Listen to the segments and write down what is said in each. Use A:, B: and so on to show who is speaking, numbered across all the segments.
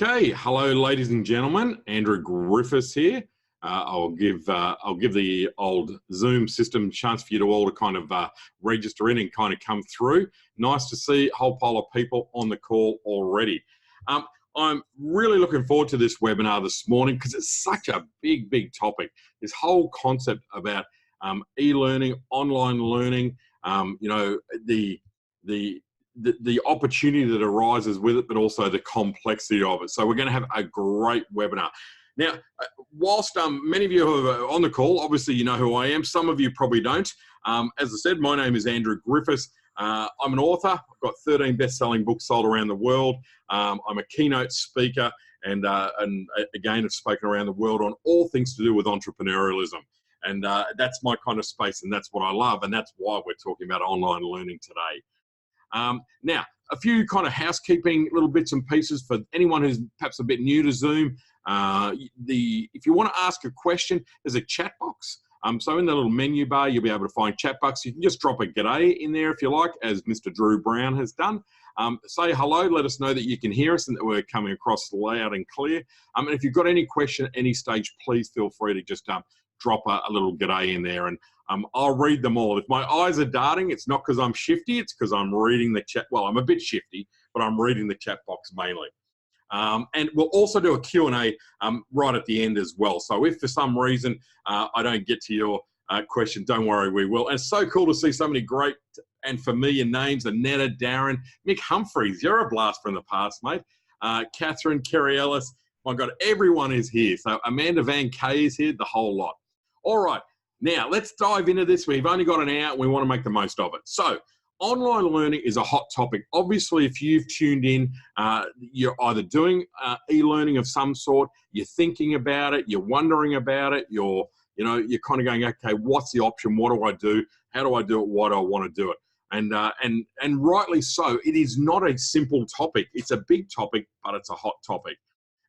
A: Okay, hello, ladies and gentlemen. Andrew Griffiths here. I'll give the old Zoom system a chance for you to all to kind of register in and kind of come through. Nice to see a whole pile of people on the call already. I'm really looking forward to this webinar this morning because it's such a big topic. This whole concept about e-learning, online learning, the opportunity that arises with it, but also the complexity of it. So we're going to have a great webinar. Now, whilst many of you who are on the call, obviously you know who I am. Some of you probably don't. As I said, my name is Andrew Griffiths. I'm an author. I've got 13 best-selling books sold around the world. I'm a keynote speaker and again, have spoken around the world on all things to do with entrepreneurialism. And that's my kind of space, and that's what I love, and that's why we're talking about online learning today. Now, a few kind of housekeeping little bits and pieces for anyone who's perhaps a bit new to Zoom. If you want to ask a question, there's a chat box. So in the little menu bar, you'll be able to find chat box. You can just drop a g'day in there if you like, as Mr. Drew Brown has done. Say hello, let us know that you can hear us and that we're coming across loud and clear. And if you've got any question at any stage, please feel free to just drop a little g'day in there, and I'll read them all. If my eyes are darting, it's not because I'm shifty, it's because I'm reading the chat. Well, I'm a bit shifty, but I'm reading the chat box mainly. And we'll also do a Q&A right at the end as well. So if for some reason I don't get to your question, don't worry, we will. And it's so cool to see so many great and familiar names: Annetta, Darren, Mick Humphreys. You're a blast from the past, mate. Catherine, Kerry Ellis. My God, everyone is here. So Amanda Van Kay is here, the whole lot. All right, now let's dive into this. We've only got an hour and we want to make the most of it. So online learning is a hot topic. Obviously, if you've tuned in, you're either doing e-learning of some sort, you're thinking about it, you're wondering about it, you're kind of going, okay, what's the option? What do I do? How do I do it? Why do I want to do it? And rightly so, it is not a simple topic. It's a big topic, but it's a hot topic.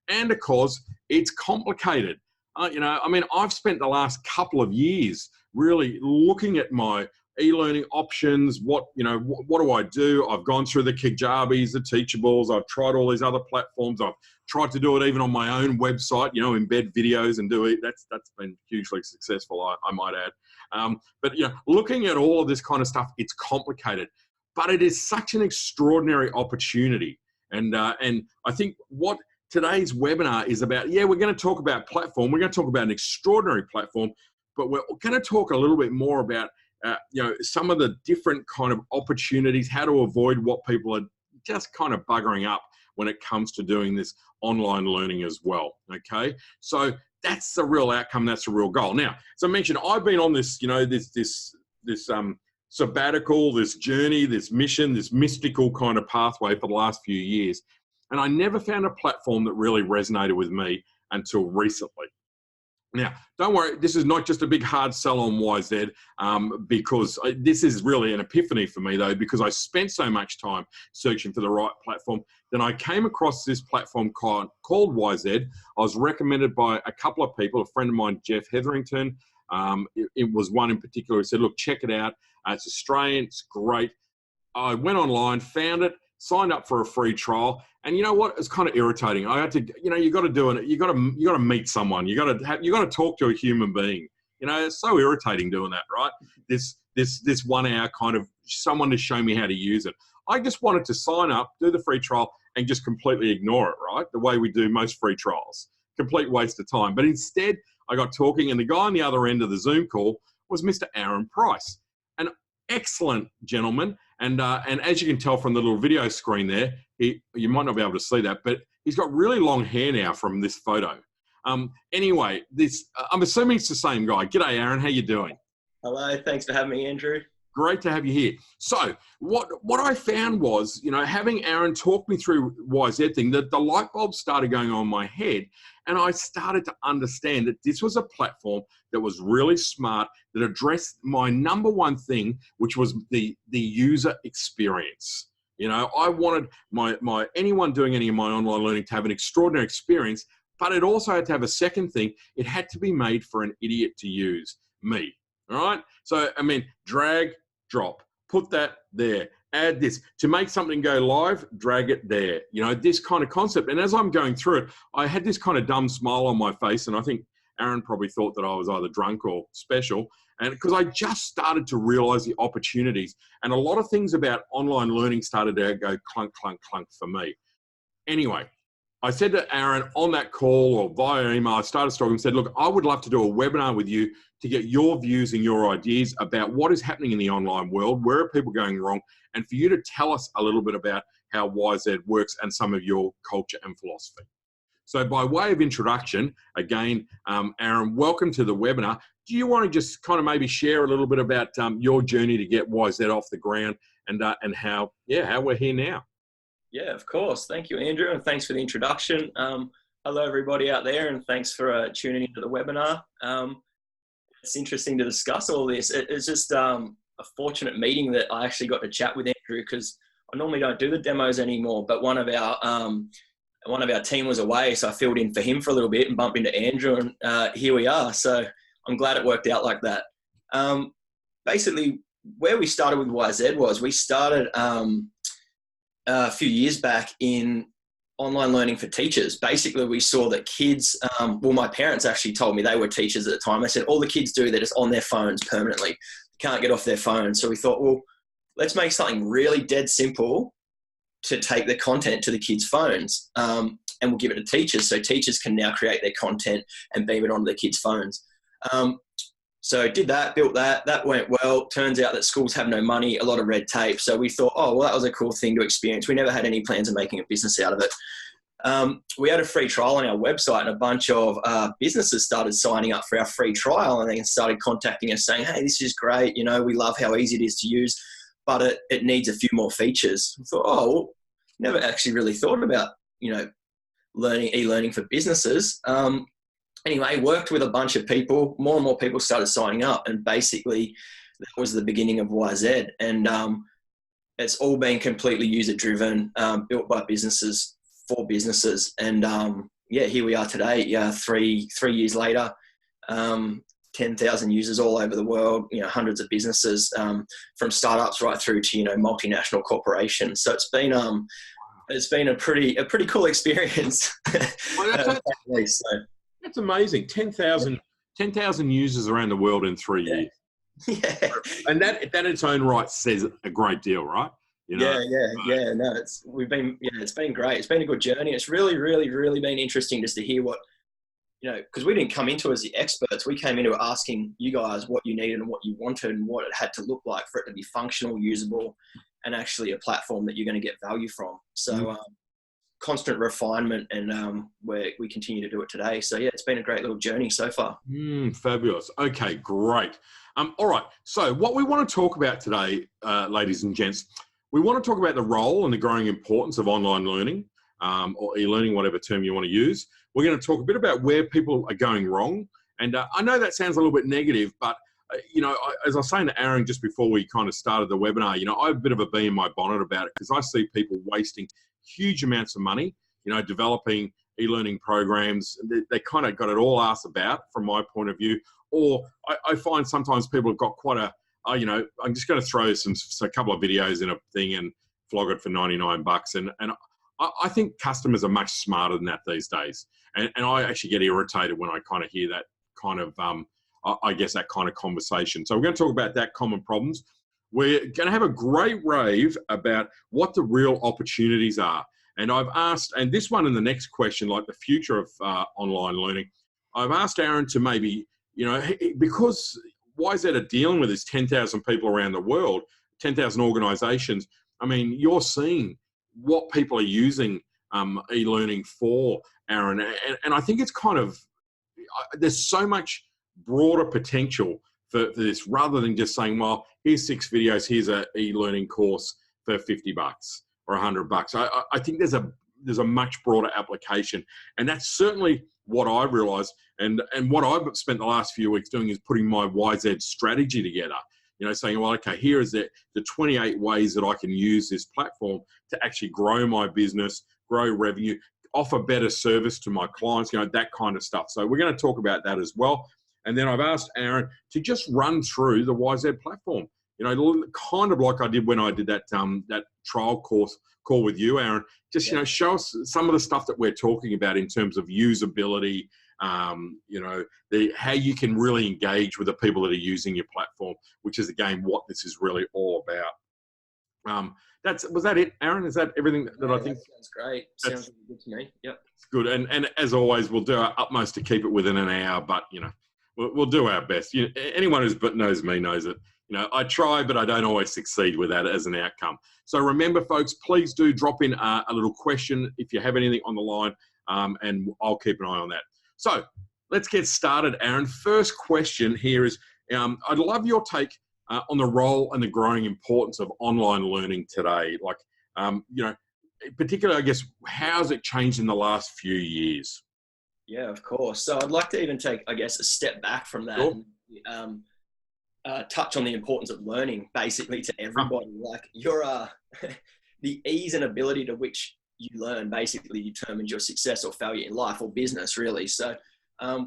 A: And of course, it's complicated. I've spent the last couple of years really looking at my e-learning options. What do I do? I've gone through the Kijabis, the Teachables. I've tried all these other platforms. I've tried to do it even on my own website, embed videos and do it. That's been hugely successful, I might add. But looking at all of this kind of stuff, it's complicated, but it is such an extraordinary opportunity. And I think what today's webinar is about, we're going to talk about platform. We're going to talk about an extraordinary platform, but we're going to talk a little bit more about, some of the different kind of opportunities, how to avoid what people are just kind of buggering up when it comes to doing this online learning as well. Okay, so that's the real outcome. That's the real goal. Now, as I mentioned, I've been on this, this sabbatical, this journey, this mission, this mystical kind of pathway for the last few years. And I never found a platform that really resonated with me until recently. Now, don't worry, this is not just a big hard sell on YZ, because this is really an epiphany for me, though, because I spent so much time searching for the right platform. Then I came across this platform called YZ. I was recommended by a couple of people, a friend of mine, Jeff Hetherington. It was one in particular who said, look, check it out. It's Australian, it's great. I went online, found it, signed up for a free trial, and you know what? It's kind of irritating. I had to, you got to do it. You got to meet someone. You got to talk to a human being. It's so irritating doing that, right? This 1 hour kind of someone to show me how to use it. I just wanted to sign up, do the free trial, and just completely ignore it, right? The way we do most free trials, complete waste of time. But instead, I got talking, and the guy on the other end of the Zoom call was Mr. Aaron Price, an excellent gentleman. And as you can tell from the little video screen there, you might not be able to see that, but he's got really long hair now from this photo. Anyway, I'm assuming it's the same guy. G'day, Aaron. How you doing?
B: Hello. Thanks for having me, Andrew.
A: Great to have you here. So what I found was, having Aaron talk me through YZ thing, that the light bulb started going on in my head, and I started to understand that this was a platform that was really smart, that addressed my number one thing, which was the user experience. I wanted anyone doing any of my online learning to have an extraordinary experience, but it also had to have a second thing. It had to be made for an idiot to use, me. All right. So, drag, drop, put that there. add this. To make something go live, drag it there. You know, this kind of concept. And as I'm going through it, I had this kind of dumb smile on my face, and I think Aaron probably thought that I was either drunk or special. And because I just started to realize the opportunities, and a lot of things about online learning started to go clunk, clunk, clunk for me. Anyway, I said to Aaron on that call or via email, I started talking and said, look, I would love to do a webinar with you to get your views and your ideas about what is happening in the online world, where are people going wrong, and for you to tell us a little bit about how YZ works and some of your culture and philosophy. So by way of introduction, again, Aaron, welcome to the webinar. Do you want to just kind of maybe share a little bit about your journey to get YZ off the ground and how we're here now?
B: Yeah, of course. Thank you, Andrew, and thanks for the introduction. Hello, everybody out there, and thanks for tuning into the webinar. It's interesting to discuss all this. It's just a fortunate meeting that I actually got to chat with Andrew, because I normally don't do the demos anymore, but one of our team was away, so I filled in for him for a little bit and bumped into Andrew, and here we are. So I'm glad it worked out like that. Basically, where we started with YZ was we started a few years back in online learning for teachers. Basically, we saw that kids, my parents actually told me, they were teachers at the time. They said all the kids do, they're just on their phones permanently, can't get off their phones. So we thought, well, let's make something really dead simple to take the content to the kids' phones, and we'll give it to teachers, so teachers can now create their content and beam it onto the kids' phones. So did that, built that. That went well. Turns out that schools have no money, a lot of red tape. So we thought, oh, well, that was a cool thing to experience. We never had any plans of making a business out of it. We had a free trial on our website, and a bunch of businesses started signing up for our free trial, and they started contacting us saying, hey, this is great. You know, we love how easy it is to use, but it needs a few more features. I thought, oh, well, never actually really thought about, you know, e-learning for businesses. Anyway, worked with a bunch of people. More and more people started signing up, and basically that was the beginning of YZ. And it's all been completely user-driven, built by businesses for businesses. And here we are today, 3 years later, 10,000 users all over the world, you know, hundreds of businesses, from startups right through to, you know, multinational corporations. So it's been a pretty cool experience.
A: Well, that's amazing. 10,000 users around the world in 3 years.
B: Yeah.
A: And that in its own right says a great deal, right? You know?
B: Yeah. No, it's been great. It's been a good journey. It's really, really, really been interesting just to hear what, you know, because we didn't come into it as the experts. We came into it asking you guys what you needed and what you wanted and what it had to look like for it to be functional, usable, and actually a platform that you're going to get value from. So constant refinement, and we continue to do it today. So yeah, it's been a great little journey so far.
A: Fabulous. Okay, great. All right. So what we want to talk about today, ladies and gents, we want to talk about the role and the growing importance of online learning, or e-learning, whatever term you want to use. We're going to talk a bit about where people are going wrong. And I know that sounds a little bit negative, but you know, as I was saying to Aaron just before we kind of started the webinar, you know, I have a bit of a bee in my bonnet about it, because I see people wasting huge amounts of money, you know, developing e-learning programs. They kind of got it all asked about from my point of view. Or I find sometimes people have got quite a, you know, I'm just going to throw a couple of videos in a thing and flog it for $99. And I think customers are much smarter than that these days. And I actually get irritated when I kind of hear that kind of, I guess, that kind of conversation. So we're going to talk about that common problems. We're going to have a great rave about what the real opportunities are. And I've asked, and this one and the next question, like the future of online learning, I've asked Aaron to maybe, you know, because YZ are dealing with this 10,000 people around the world, 10,000 organizations. I mean, you're seeing what people are using e-learning for, Aaron. And I think it's kind of, there's so much broader potential for this, rather than just saying, well, here's 6 videos, here's an e-learning course for $50 or $100. I think there's a much broader application, and that's certainly what I realised. And what I've spent the last few weeks doing is putting my YZ strategy together. You know, saying, well, okay, here is the 28 ways that I can use this platform to actually grow my business, grow revenue, offer better service to my clients, you know, that kind of stuff. So we're going to talk about that as well. And then I've asked Aaron to just run through the YZ platform. You know, kind of like I did when I did that trial call with you, Aaron. Just, you know, show us some of the stuff that we're talking about in terms of usability, you know, how you can really engage with the people that are using your platform, which is, again, what this is really all about. Was that it, Aaron? Is that everything that I think?
B: That sounds great. Sounds really good to me. Yep.
A: It's good. And as always, we'll do our utmost to keep it within an hour, but, you know, we'll do our best. You know, anyone who's knows me knows it. You know, I try, but I don't always succeed with that as an outcome. So remember, folks, please do drop in a little question if you have anything on the line, and I'll keep an eye on that. So let's get started, Aaron. First question here is, I'd love your take on the role and the growing importance of online learning today. Like, you know, particularly, I guess, how's it changed in the last few years?
B: Yeah, of course. So I'd like to even take, I guess, a step back from that.
A: Sure.
B: And, touch on the importance of learning basically to everybody. Like the ease and ability to which you learn basically determines your success or failure in life or business, really. So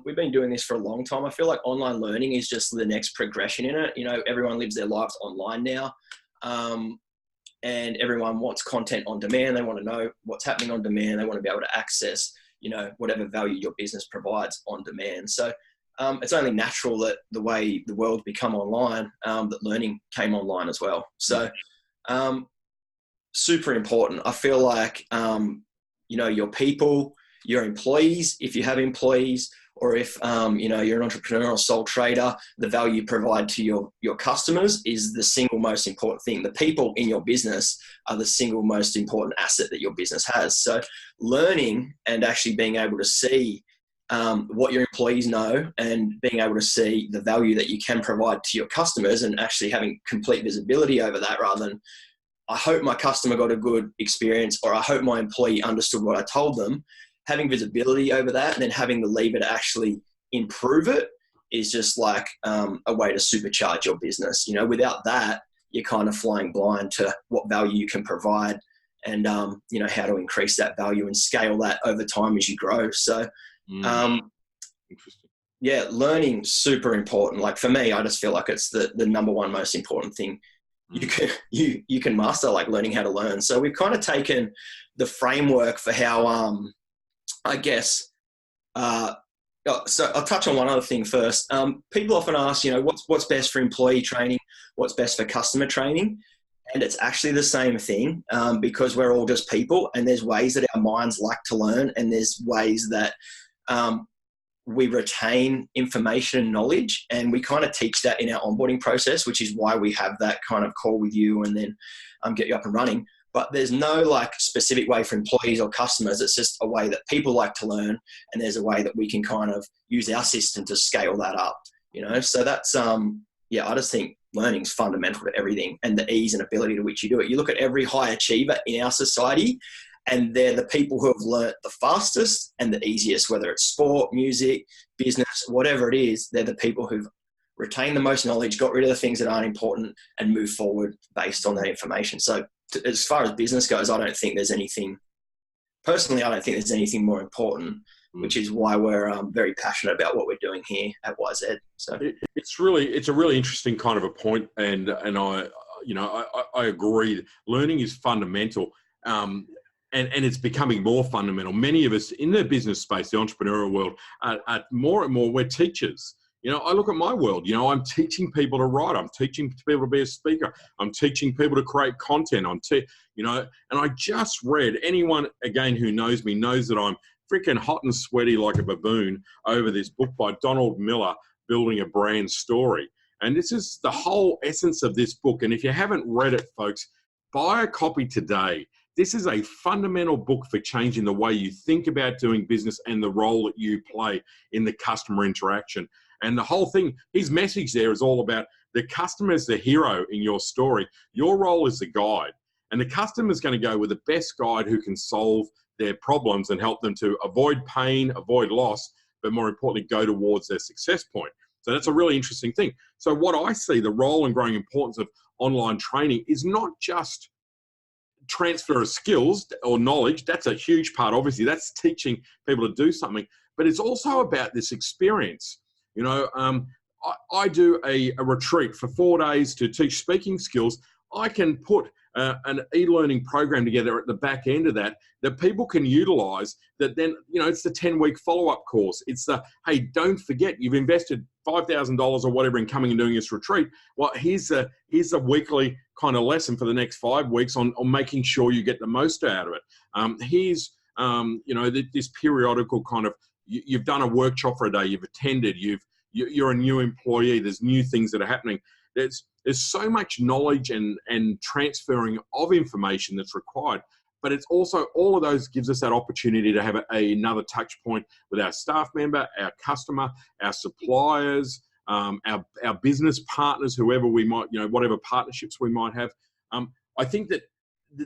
B: we've been doing this for a long time. I feel like online learning is just the next progression in it. You know, everyone lives their lives online now, and everyone wants content on demand. They want to know what's happening on demand. They want to be able to access, you know, whatever value your business provides on demand. So it's only natural that the way the world's become online, that learning came online as well. So super important. I feel like, you know, your people, your employees, if you have employees, or if, you know, you're an entrepreneur or sole trader, the value you provide to your customers is the single most important thing. The people in your business are the single most important asset that your business has. So learning and actually being able to see what your employees know and being able to see the value that you can provide to your customers and actually having complete visibility over that, rather than, I hope my customer got a good experience, or I hope my employee understood what I told them. Having visibility over that and then having the lever to actually improve it is just like a way to supercharge your business. You know, without that, you're kind of flying blind to what value you can provide and, you know, how to increase that value and scale that over time as you grow. So,
A: interesting.
B: Yeah, learning super important. Like for me, I just feel like it's the number one most important thing you can master, like learning how to learn. So we've kind of taken the framework for how I guess so I'll touch on one other thing first. People often ask, you know, what's best for employee training, what's best for customer training, and it's actually the same thing, because we're all just people, and there's ways that our minds like to learn, and there's ways that we retain information and knowledge, and we kind of teach that in our onboarding process, which is why we have that kind of call with you and then get you up and running. But there's no like specific way for employees or customers. It's just a way that people like to learn, and there's a way that we can kind of use our system to scale that up, you know? So that's, yeah, I just think learning is fundamental to everything, and the ease and ability to which you do it. You look at every high achiever in our society, and they're the people who have learnt the fastest and the easiest, whether it's sport, music, business, whatever it is. They're the people who've retained the most knowledge, got rid of the things that aren't important, and move forward based on that information. So as far as business goes, I don't think there's anything, personally, I don't think there's anything more important, which is why we're very passionate about what we're doing here at YZ. So
A: it's a really interesting kind of a point, and I, you know, I agree. Learning is fundamental. And it's becoming more fundamental. Many of us in the business space, the entrepreneurial world, are more and more, we're teachers. You know, I look at my world, you know, I'm teaching people to write. I'm teaching people to be a speaker. I'm teaching people to create content. You know, and I just read, anyone, again, who knows me knows that I'm freaking hot and sweaty like a baboon over this book by Donald Miller, Building a Brand Story. And this is the whole essence of this book. And if you haven't read it, folks, buy a copy today. This is a fundamental book for changing the way you think about doing business and the role that you play in the customer interaction. And the whole thing, his message there is all about the customer is the hero in your story. Your role is the guide. And the customer is going to go with the best guide who can solve their problems and help them to avoid pain, avoid loss, but more importantly, go towards their success point. So that's a really interesting thing. So what I see, the role and growing importance of online training is not just transfer of skills or knowledge. That's a huge part. Obviously, that's teaching people to do something, but it's also about this experience. You know, I do a retreat for 4 days to teach speaking skills. I can put an e-learning program together at the back end of that people can utilize, that then, it's the 10-week follow-up course. It's the, hey, don't forget, you've invested $5,000 or whatever in coming and doing this retreat. Well, here's a weekly kind of lesson for the next 5 weeks on making sure you get the most out of it. Here's, this periodical kind of, you've done a workshop for a day, you've attended, you're a new employee, there's new things that are happening. There's so much knowledge and transferring of information that's required, but it's also, all of those gives us that opportunity to have another touch point with our staff member, our customer, our suppliers, our business partners, whoever we might, whatever partnerships we might have. I think that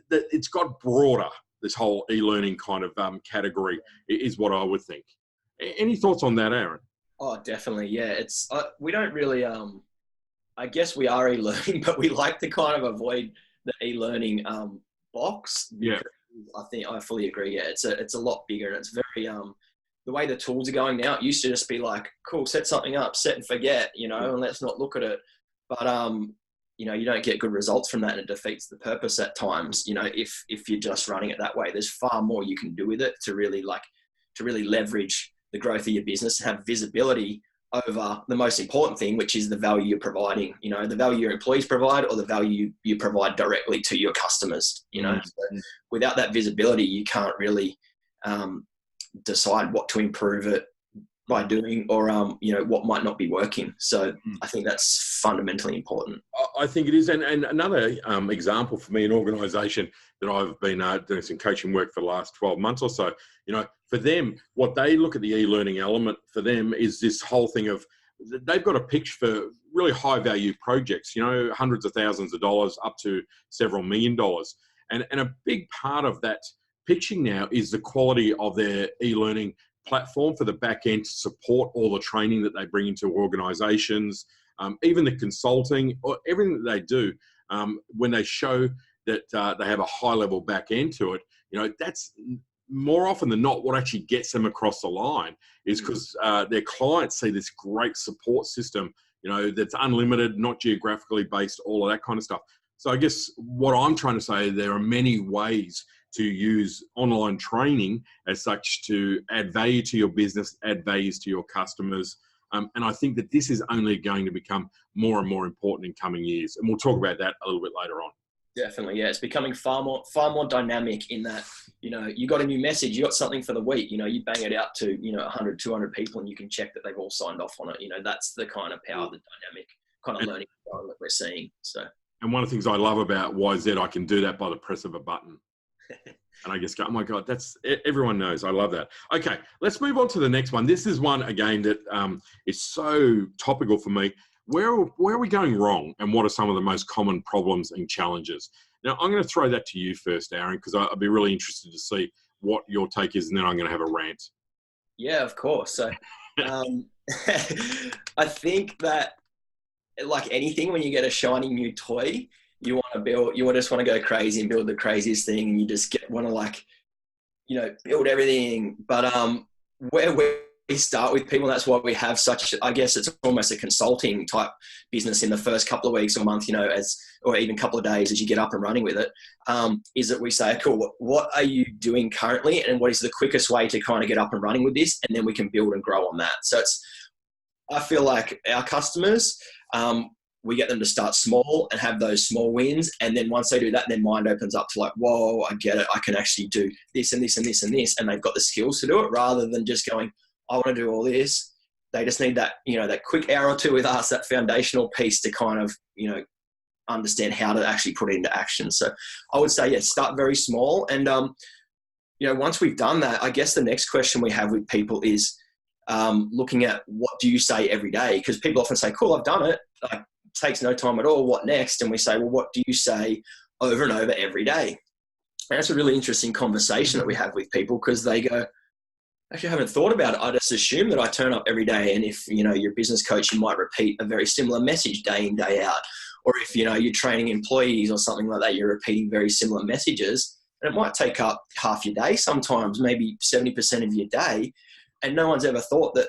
A: it's got broader, this whole e-learning kind of category is what I would think. Any thoughts on that, Aaron?
B: Oh, definitely. Yeah. It's, we don't really, I guess we are e-learning, but we like to kind of avoid the e-learning box.
A: Yeah.
B: I think I fully agree. Yeah. It's a lot bigger, and it's very, the way the tools are going now, it used to just be like, cool, set something up, set and forget, and let's not look at it. But, you don't get good results from that, and it defeats the purpose at times. If you're just running it that way, there's far more you can do with it to really leverage the growth of your business, have visibility over the most important thing, which is the value you're providing, the value your employees provide, or the value you provide directly to your customers, So without that visibility, you can't really decide what to improve it by doing, or, what might not be working. So I think that's fundamentally important.
A: I think it is. And another example for me, an organisation that I've been doing some coaching work for the last 12 months or so, for them, what they look at the e-learning element for them is this whole thing of, they've got a pitch for really high value projects, hundreds of thousands of dollars up to several $1 million. And a big part of that pitching now is the quality of their e-learning platform for the back end to support all the training that they bring into organizations, even the consulting, or everything that they do. When they show that they have a high level back end to it, that's more often than not what actually gets them across the line, is because their clients see this great support system, that's unlimited, not geographically based, all of that kind of stuff. So I guess what I'm trying to say, there are many ways to use online training as such to add value to your business, add values to your customers. And I think that this is only going to become more and more important in coming years. And we'll talk about that a little bit later on.
B: Definitely. Yeah. It's becoming far more dynamic in that, you got a new message, you got something for the week, you bang it out to, 100, 200 people, and you can check that they've all signed off on it. That's the kind of power, the dynamic kind of learning that we're seeing. So. And
A: one of the things I love about YZ, I can do that by the press of a button. And I just go, oh my God, everyone knows. I love that. Okay, let's move on to the next one. This is one, again, that is so topical for me. Where are we going wrong, and what are some of the most common problems and challenges? Now, I'm going to throw that to you first, Aaron, because I'd be really interested to see what your take is, and then I'm going to have a rant.
B: Yeah, of course. So I think that, like anything, when you get a shiny new toy, you just want to go crazy and build the craziest thing, and you just want to build everything. But where we start with people, that's why we have such, I guess it's almost a consulting type business in the first couple of weeks or month, or even couple of days as you get up and running with it, is that we say, cool, what are you doing currently, and what is the quickest way to kind of get up and running with this? And then we can build and grow on that. So I feel like our customers, we get them to start small and have those small wins. And then once they do that, their mind opens up to like, whoa, I get it. I can actually do this and this and this and this. And they've got the skills to do it, rather than just going, I want to do all this. They just need that, that quick hour or two with us, that foundational piece to kind of, understand how to actually put it into action. So I would say, start very small. And, once we've done that, I guess the next question we have with people is looking at, what do you say every day? Because people often say, cool, I've done it. Takes no time at all. What next? And we say, well, what do you say over and over every day? And that's a really interesting conversation that we have with people, because they go, actually, I haven't thought about it. I just assume that I turn up every day. And if, you're a business coach, you might repeat a very similar message day in, day out. Or if, you're training employees or something like that, you're repeating very similar messages. And it might take up half your day, sometimes maybe 70% of your day. And no one's ever thought that,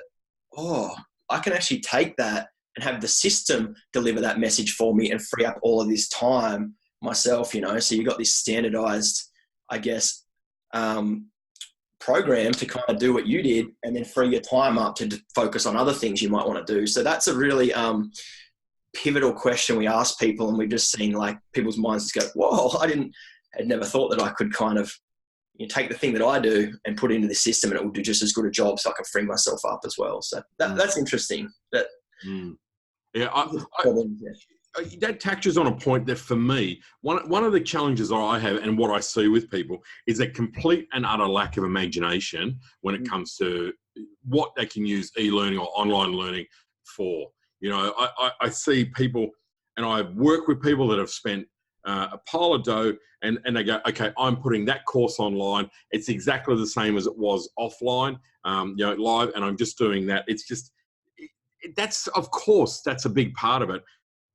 B: I can actually take that and have the system deliver that message for me and free up all of this time myself, you know. So you got this standardized, I guess, program to kind of do what you did, and then free your time up to focus on other things you might want to do. So that's a really pivotal question we ask people, and we've just seen like people's minds just go, whoa, I'd never thought that I could kind of, you know, take the thing that I do and put it into the system and it will do just as good a job, so I can free myself up as well. So that's interesting.
A: Yeah, that touches on a point that for me, one of the challenges I have and what I see with people is a complete and utter lack of imagination when it comes to what they can use e-learning or online learning for. You know, I see people, and I work with people that have spent a pile of dough, and they go, okay, I'm putting that course online. It's exactly the same as it was offline, you know, live, and I'm just doing that. It's just, that's, of course, that's a big part of it.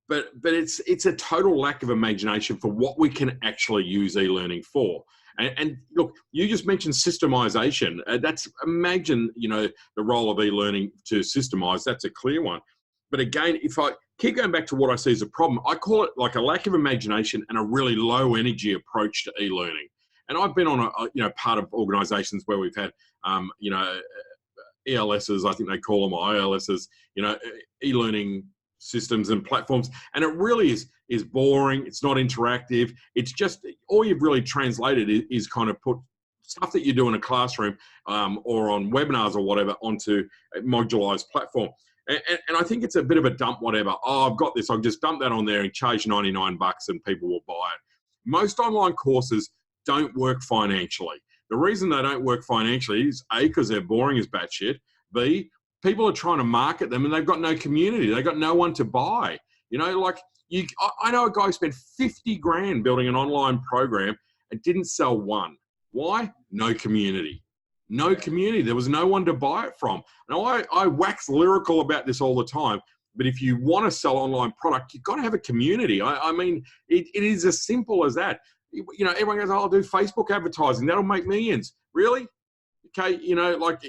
A: But it's a total lack of imagination for what we can actually use e-learning for. And look, you just mentioned systemization. Imagine, you know, the role of e-learning to systemize. That's a clear one. But again, if I keep going back to what I see as a problem, I call it like a lack of imagination and a really low energy approach to e-learning. And I've been on part of organizations where we've had, you know, ELSs, I think they call them, or ILSs, you know, e-learning systems and platforms, and it really is boring. It's not interactive. It's just, all you've really translated is kind of put stuff that you do in a classroom or on webinars or whatever onto a modularized platform. And I think it's a bit of a dump, whatever. Oh, I've got this. I'll just dump that on there and charge $99 and people will buy it. Most online courses don't work financially. The reason they don't work financially is A, because they're boring as batshit. B, people are trying to market them and they've got no community. They've got no one to buy. You know, like I know a guy who spent 50 grand building an online program and didn't sell one. Why? No community. No community. There was no one to buy it from. Now, I wax lyrical about this all the time, but if you want to sell online product, you've got to have a community. I mean, it is as simple as that. You know, everyone goes, oh, I'll do Facebook advertising. That'll make millions. Really? Okay, you know, like,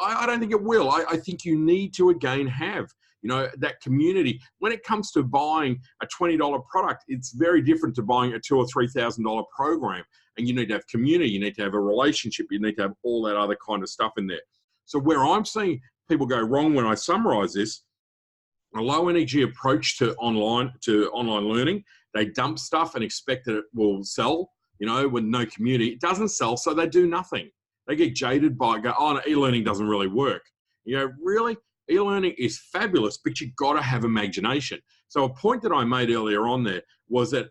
A: I don't think it will. I think you need to, again, have, you know, that community. When it comes to buying a $20 product, it's very different to buying a $2,000 or $3,000 program. And you need to have community. You need to have a relationship. You need to have all that other kind of stuff in there. So where I'm seeing people go wrong when I summarize this, a low energy approach to online learning. They dump stuff and expect that it will sell, you know, with no community. It doesn't sell, so they do nothing. They get jaded by it, go, oh, no, e-learning doesn't really work. You know, really, e-learning is fabulous, but you've got to have imagination. So a point that I made earlier on there was that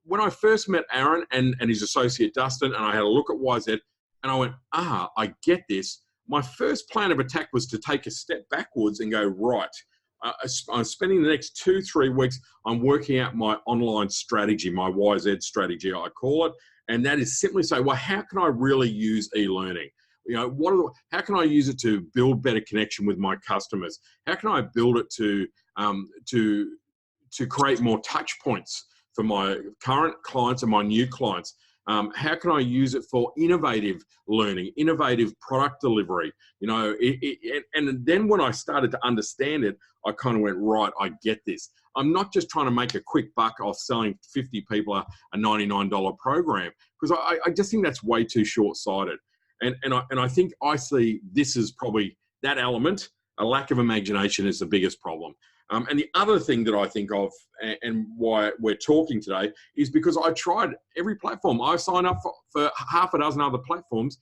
A: when I first met Aaron and his associate Dustin, and I had a look at YZ, and I went, I get this. My first plan of attack was to take a step backwards and go, right, I'm spending the next 2-3 weeks, I'm working out my online strategy, my YZ strategy, I call it. And that is simply say, well, how can I really use e-learning? You know, how can I use it to build better connection with my customers? How can I build it to create more touch points for my current clients and my new clients? How can I use it for innovative learning, innovative product delivery? You know, and then when I started to understand it, I kind of went, right, I get this. I'm not just trying to make a quick buck off selling 50 people a $99 program, because I just think that's way too short-sighted. And I think I see this as probably that element. A lack of imagination is the biggest problem. And the other thing that I think of, and why we're talking today, is because I tried every platform. I signed up for half a dozen other platforms,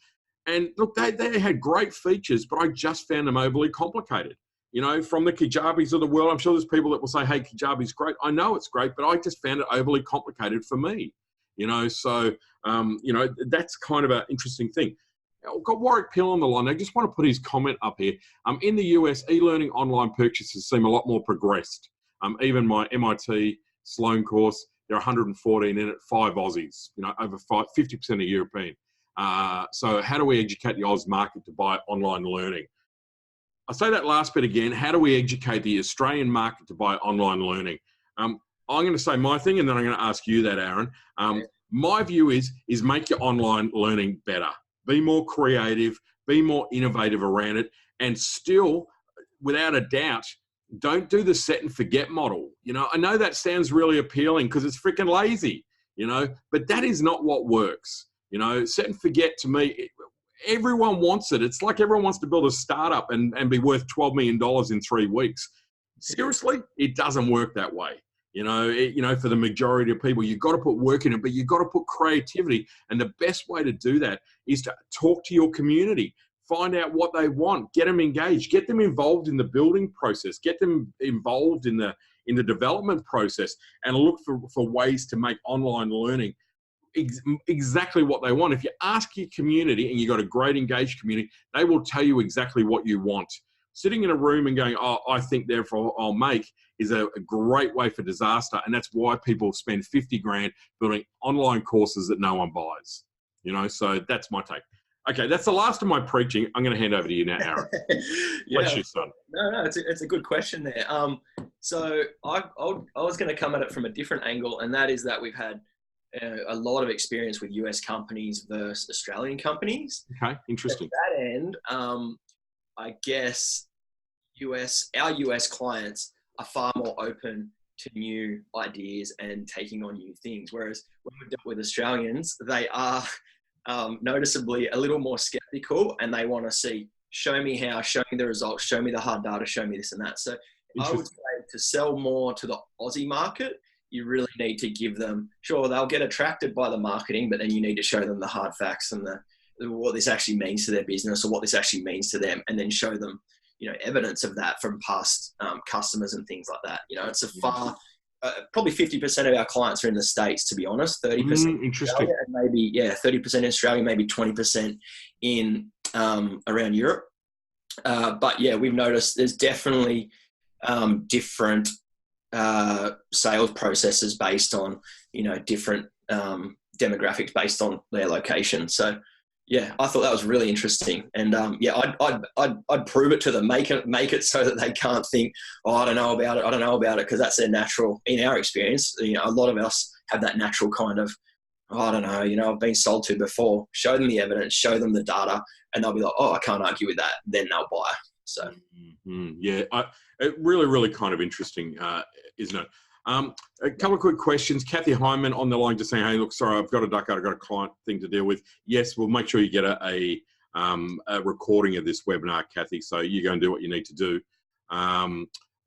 A: and look, they had great features, but I just found them overly complicated. You know, from the Kajabis of the world, I'm sure there's people that will say, hey, Kajabi's great. I know it's great, but I just found it overly complicated for me. You know, so, you know, that's kind of an interesting thing. I've got Warwick Pill on the line. I just want to put his comment up here. In the US, e-learning online purchases seem a lot more progressed. Even my MIT Sloan course, there are 114 in it, 5 Aussies, you know, over 50% are European. So how do we educate the Oz market to buy online learning? I'll say that last bit again. How do we educate the Australian market to buy online learning? I'm going to say my thing, and then I'm going to ask you that, Aaron. My view is make your online learning better. Be more creative, be more innovative around it, and still, without a doubt, don't do the set and forget model. You know, I know that sounds really appealing because it's freaking lazy, you know, but that is not what works. You know, set and forget to me, everyone wants it. It's like everyone wants to build a startup and be worth $12 million in 3 weeks. Seriously, it doesn't work that way. You know, for the majority of people, you've got to put work in it, but you've got to put creativity. And the best way to do that is to talk to your community, find out what they want, get them engaged, get them involved in the building process, get them involved in the development process, and look for ways to make online learning exactly what they want. If you ask your community and you've got a great engaged community, they will tell you exactly what you want. Sitting in a room and going, oh, I think therefore I'll make, is a great way for disaster. And that's why people spend 50 grand building online courses that no one buys. You know, so that's my take. Okay, that's the last of my preaching. I'm going to hand over to you now, Aaron.
B: Yeah.
A: Bless you, son.
B: No, it's a good question there. So I was going to come at it from a different angle, and that is that we've had a lot of experience with US companies versus Australian companies.
A: Okay, interesting.
B: At that end, I guess our US clients are far more open to new ideas and taking on new things. Whereas when we've dealt with Australians, they are noticeably a little more skeptical, and they want to see, show me how, show me the results, show me the hard data, show me this and that. So I would say to sell more to the Aussie market, you really need to give them, sure, they'll get attracted by the marketing, but then you need to show them the hard facts and what this actually means to their business, or what this actually means to them, and then show them, you know, evidence of that from past customers and things like that. You know, it's a far, probably 50% of our clients are in the States, to be honest, 30%
A: interesting.
B: and maybe 30% in Australia, maybe 20% in around Europe. But yeah, we've noticed there's definitely different sales processes based on, you know, different demographics based on their location. So yeah, I thought that was really interesting, and I'd prove it to them, make it so that they can't think, oh, I don't know about it, because that's their natural. In our experience, you know, a lot of us have that natural kind of, oh, I don't know, you know, I've been sold to before. Show them the evidence, show them the data, and they'll be like, oh, I can't argue with that. Then they'll buy. So
A: it really kind of interesting, isn't it? A couple of quick questions. Kathy Hyman on the line just saying, hey, look, sorry, I've got to duck out. I've got a client thing to deal with. Yes, we'll make sure you get a recording of this webinar, Kathy, so you go and do what you need to do.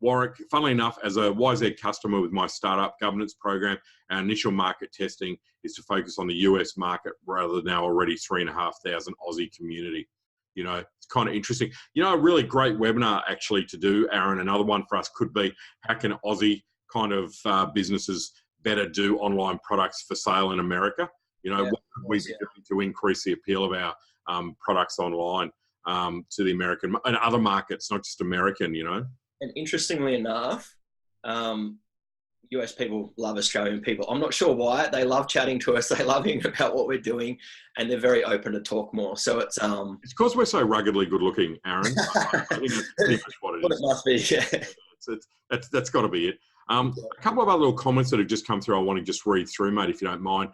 A: Warwick, funnily enough, as a YZ customer with my startup governance program, our initial market testing is to focus on the US market rather than our already 3,500 Aussie community. You know, it's kind of interesting. You know, a really great webinar actually to do, Aaron, another one for us could be, how can Aussie kind of businesses better do online products for sale in America? You know, what could we be doing to increase the appeal of our products online to the American and other markets, not just American, you know?
B: And interestingly enough, US people love Australian people. I'm not sure why. They love chatting to us. They love hearing about what we're doing, and they're very open to talk more. So it's
A: because we're so ruggedly good looking, Aaron. I think that's pretty much what it is.
B: What it must be, yeah.
A: That's got to be it. A couple of other little comments that have just come through I want to just read through, mate, if you don't mind.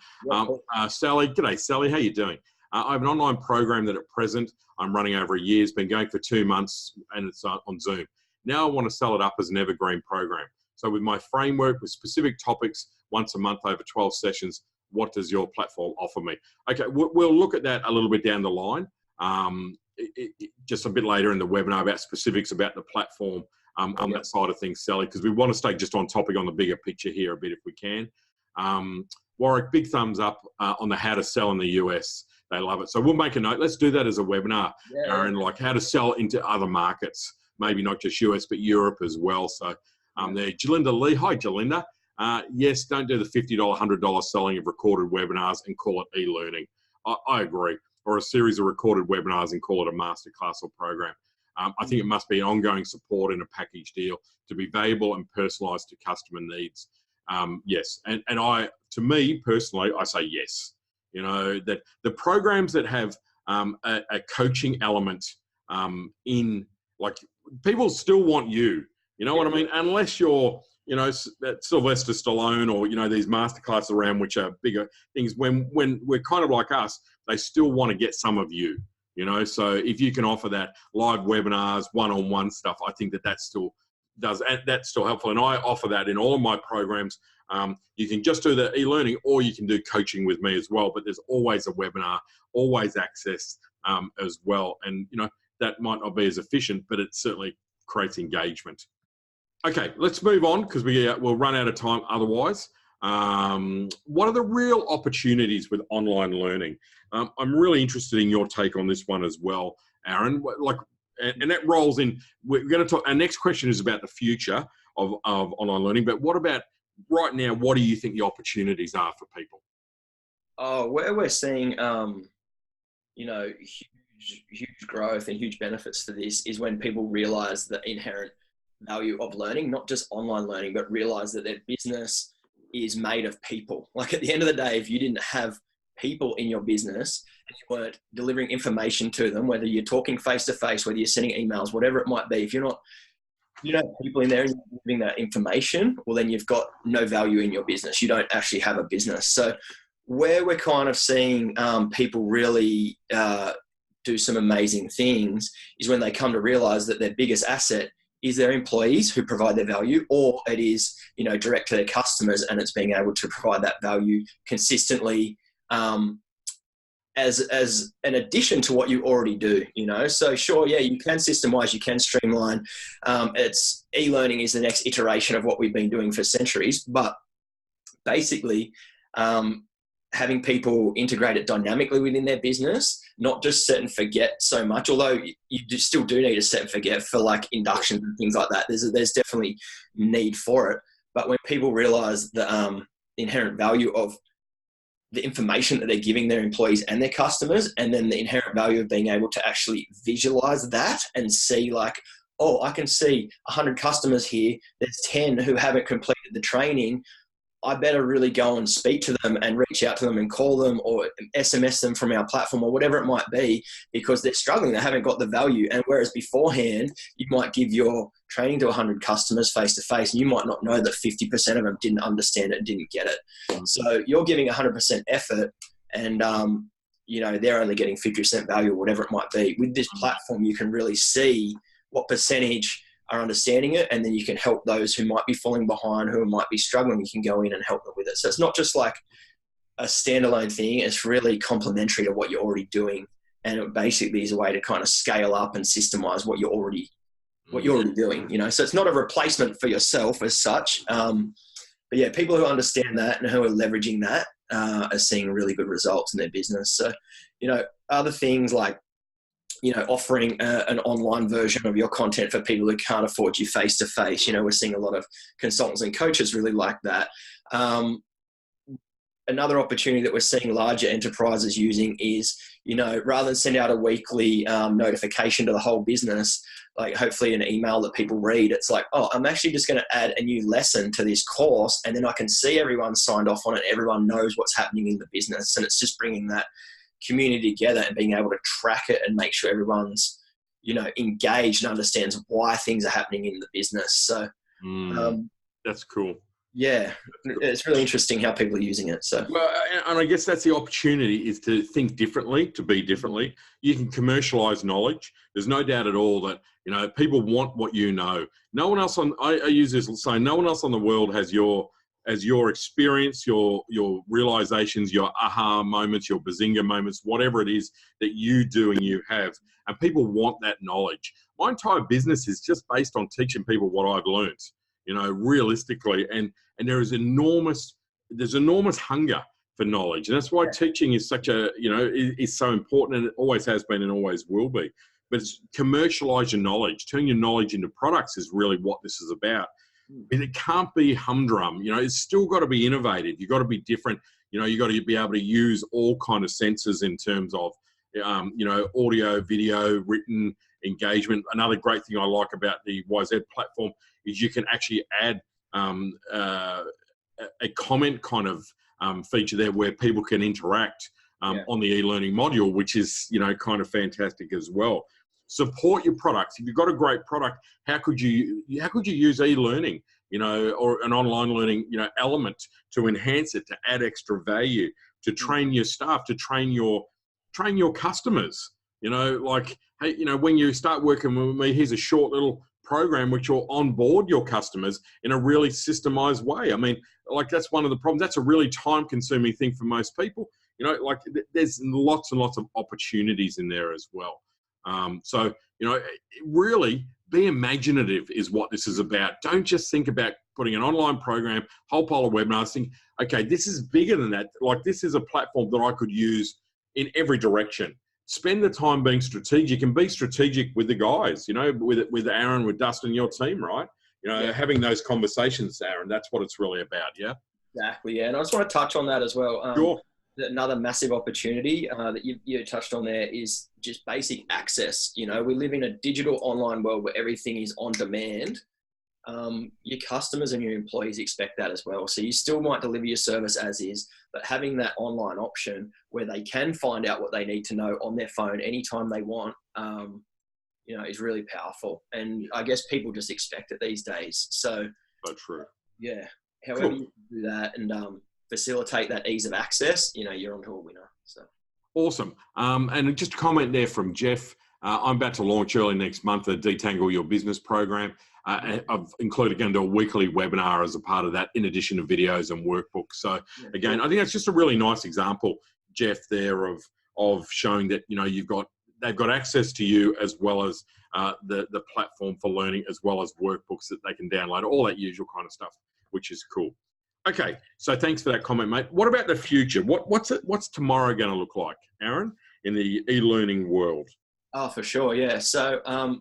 A: Sally, g'day, Sally. How you doing? I have an online program that at present I'm running over a year. It's been going for 2 months, and it's on Zoom. Now I want to sell it up as an evergreen program. So with my framework, with specific topics, once a month over 12 sessions, what does your platform offer me? Okay, we'll look at that a little bit down the line, just a bit later in the webinar about specifics about the platform on that side of things, Sally, because we want to stay just on topic on the bigger picture here a bit if we can. Warwick, big thumbs up on the how to sell in the US. They love it. So we'll make a note. Let's do that as a webinar, Aaron, like how to sell into other markets, maybe not just US, but Europe as well. So there, Jalinda Lee. Hi, Jalinda. Yes, don't do the $50, $100 selling of recorded webinars and call it e-learning. I agree. Or a series of recorded webinars and call it a masterclass or program. I think it must be an ongoing support in a package deal to be valuable and personalised to customer needs. Yes, and to me personally, I say yes. You know, that the programs that have a coaching element in, like, people still want you. You know what I mean? Unless you're, you know, Sylvester Stallone or, you know, these masterclasses around which are bigger things. When we're kind of like us, they still want to get some of you, you know. So if you can offer that live webinars, one-on-one stuff, I think that's still does, and that's still helpful. And I offer that in all of my programs. You can just do the e-learning, or you can do coaching with me as well. But there's always a webinar, always access as well. And that might not be as efficient, but it certainly creates engagement. Okay, let's move on, because we'll run out of time otherwise. What are the real opportunities with online learning? I'm really interested in your take on this one as well, Aaron. And that rolls in. We're going to talk. Our next question is about the future of online learning. But what about right now? What do you think the opportunities are for people?
B: Oh, where we're seeing, huge growth and huge benefits for this is when people realize the inherent value of learning, not just online learning, but realize that their business is made of people. Like, at the end of the day, if you didn't have people in your business and you weren't delivering information to them, whether you're talking face to face, whether you're sending emails, whatever it might be, if you don't have people in there and you're giving that information, well, then you've got no value in your business. You don't actually have a business. So where we're kind of seeing people really do some amazing things is when they come to realize that their biggest asset is their employees who provide their value, or it is, direct to their customers, and it's being able to provide that value consistently as an addition to what you already do, So sure, yeah, you can systemize, you can streamline. It's e-learning is the next iteration of what we've been doing for centuries, but basically having people integrate it dynamically within their business, not just set and forget so much, although you still do need to set and forget for like induction and things like that. There's definitely need for it. But when people realize the inherent value of the information that they're giving their employees and their customers, and then the inherent value of being able to actually visualize that and see like, oh, I can see 100 customers here. There's 10 who haven't completed the training. I better really go and speak to them and reach out to them and call them or SMS them from our platform or whatever it might be, because they're struggling. They haven't got the value. And whereas beforehand, you might give your training to 100 customers face to face, and you might not know that 50% of them didn't understand it and didn't get it. So you're giving 100% effort, and they're only getting 50% value or whatever it might be. With this platform, you can really see what percentage are understanding it, and then you can help those who might be falling behind, who might be struggling. You can go in and help them with it. So it's not just like a standalone thing. It's really complementary to what you're already doing, and it basically is a way to kind of scale up and systemize what you're already doing. So it's not a replacement for yourself as such. But yeah, people who understand that and who are leveraging that are seeing really good results in their business. So other things like offering an online version of your content for people who can't afford you face to face. We're seeing a lot of consultants and coaches really like that. Another opportunity that we're seeing larger enterprises using is, rather than send out a weekly notification to the whole business, like hopefully an email that people read, it's like, oh, I'm actually just going to add a new lesson to this course, and then I can see everyone signed off on it. Everyone knows what's happening in the business, and it's just bringing that community together and being able to track it and make sure everyone's engaged and understands why things are happening in the business. So
A: that's cool.
B: Yeah, it's really interesting how people are using it. So
A: well, and I guess that's the opportunity, is to think differently, to be differently. You can commercialize knowledge. There's no doubt at all that people want what you know. No one else I use this saying, no one else on the world has your experience, your realizations, your aha moments, your bazinga moments, whatever it is that you do and you have. And people want that knowledge. My entire business is just based on teaching people what I've learned, realistically. And there's enormous hunger for knowledge. And that's why teaching is such is so important, and it always has been and always will be. But it's commercialize your knowledge. Turn your knowledge into products is really what this is about. And it can't be humdrum. It's still got to be innovative. You've got to be different. You've got to be able to use all kind of senses in terms of, audio, video, written engagement. Another great thing I like about the YZ platform is you can actually add a comment kind of feature there where people can interact on the e-learning module, which is, kind of fantastic as well. Support your products. If you've got a great product, how could you use e-learning, or an online learning, element to enhance it, to add extra value, to train your staff, to train your customers, like, hey, when you start working with me, here's a short little program which will onboard your customers in a really systemized way. I mean, like that's one of the problems. That's a really time-consuming thing for most people. You know, like there's lots and lots of opportunities in there as well. So, you know, really be imaginative is what this is about. Don't just think about putting an online program, whole pile of webinars, think, okay, this is bigger than that. Like this is a platform that I could use in every direction. Spend the time being strategic and be strategic with the guys, you know, with Aaron, with Dustin, your team, right? You know, having those conversations, Aaron, that's what it's really about, yeah?
B: Exactly, yeah. And I just want to touch on that as well.
A: Sure.
B: Another massive opportunity that you touched on there is just basic access. You know, we live in a digital online world where everything is on demand. Your customers and your employees expect that as well. So you still might deliver your service as is, but having that online option where they can find out what they need to know on their phone anytime they want, you know, is really powerful. And I guess people just expect it these days. So
A: true.
B: Yeah. However you do that and facilitate that ease of access, you know, you're onto a winner. So
A: awesome. And just a comment there from Jeff. I'm about to launch early next month a Detangle Your Business program. I've included going to a weekly webinar as a part of that, in addition to videos and workbooks. So again, I think that's just a really nice example, Jeff, there of showing that, you know, they've got access to you as well as the platform for learning, as well as workbooks that they can download, all that usual kind of stuff, which is cool. Okay, so thanks for that comment, mate. What about the future? What's tomorrow going to look like, Aaron, in the e-learning world?
B: Oh, for sure, yeah. So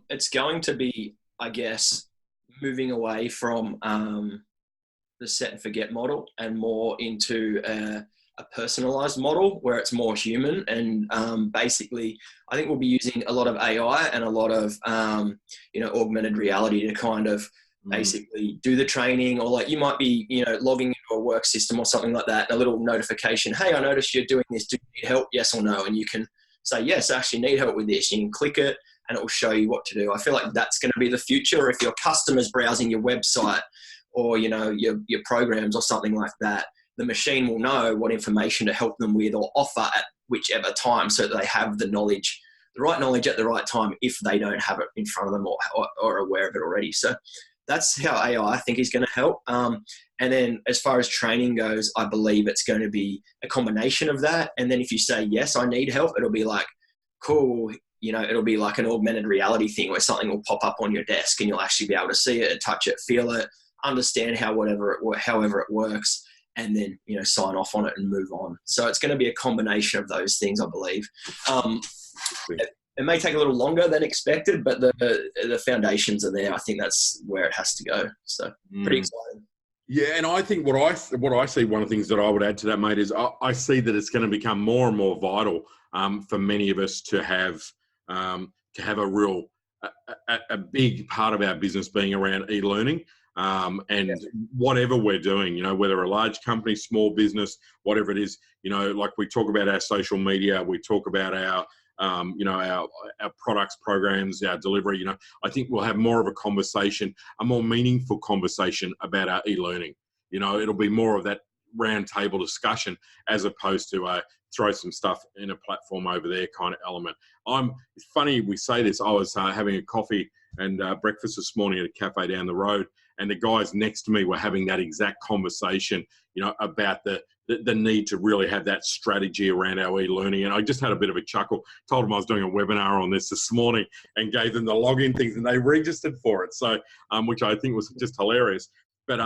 B: it's going to be, I guess, moving away from the set and forget model and more into a personalized model where it's more human. And basically, I think we'll be using a lot of AI and a lot of, you know, augmented reality to kind of basically do the training, or like you might be, you know, logging into a work system or something like that, and a little notification, hey, I noticed you're doing this, do you need help, yes or no? And you can say, yes, I actually need help with this. You can click it and it will show you what to do. I feel like that's going to be the future. If your customer's browsing your website or, you know, your programs or something like that, the machine will know what information to help them with or offer at whichever time, so that they have the knowledge, the right knowledge at the right time, if they don't have it in front of them or aware of it already. So that's how AI, I think, is going to help. And then as far as training goes, I believe it's going to be a combination of that. And then if you say, yes, I need help, it'll be like, cool, you know, it'll be like an augmented reality thing where something will pop up on your desk and you'll actually be able to see it, touch it, feel it, understand however it works, and then, you know, sign off on it and move on. So it's going to be a combination of those things, I believe. It may take a little longer than expected, but the foundations are there. I think that's where it has to go. So pretty exciting.
A: Yeah, and I think what I see, one of the things that I would add to that, mate, is I see that it's going to become more and more vital for many of us to have a real a big part of our business being around e-learning. And whatever we're doing, you know, whether a large company, small business, whatever it is, you know, like we talk about our social media, we talk about our you know, our products, programs, our delivery, you know, I think we'll have more of a conversation, a more meaningful conversation about our e-learning. You know, it'll be more of that round table discussion as opposed to throw some stuff in a platform over there kind of element. It's funny we say this. I was having a coffee and breakfast this morning at a cafe down the road, and the guys next to me were having that exact conversation, you know, about the need to really have that strategy around our e-learning. And I just had a bit of a chuckle, told them I was doing a webinar on this morning and gave them the login things, and they registered for it. So, which I think was just hilarious. But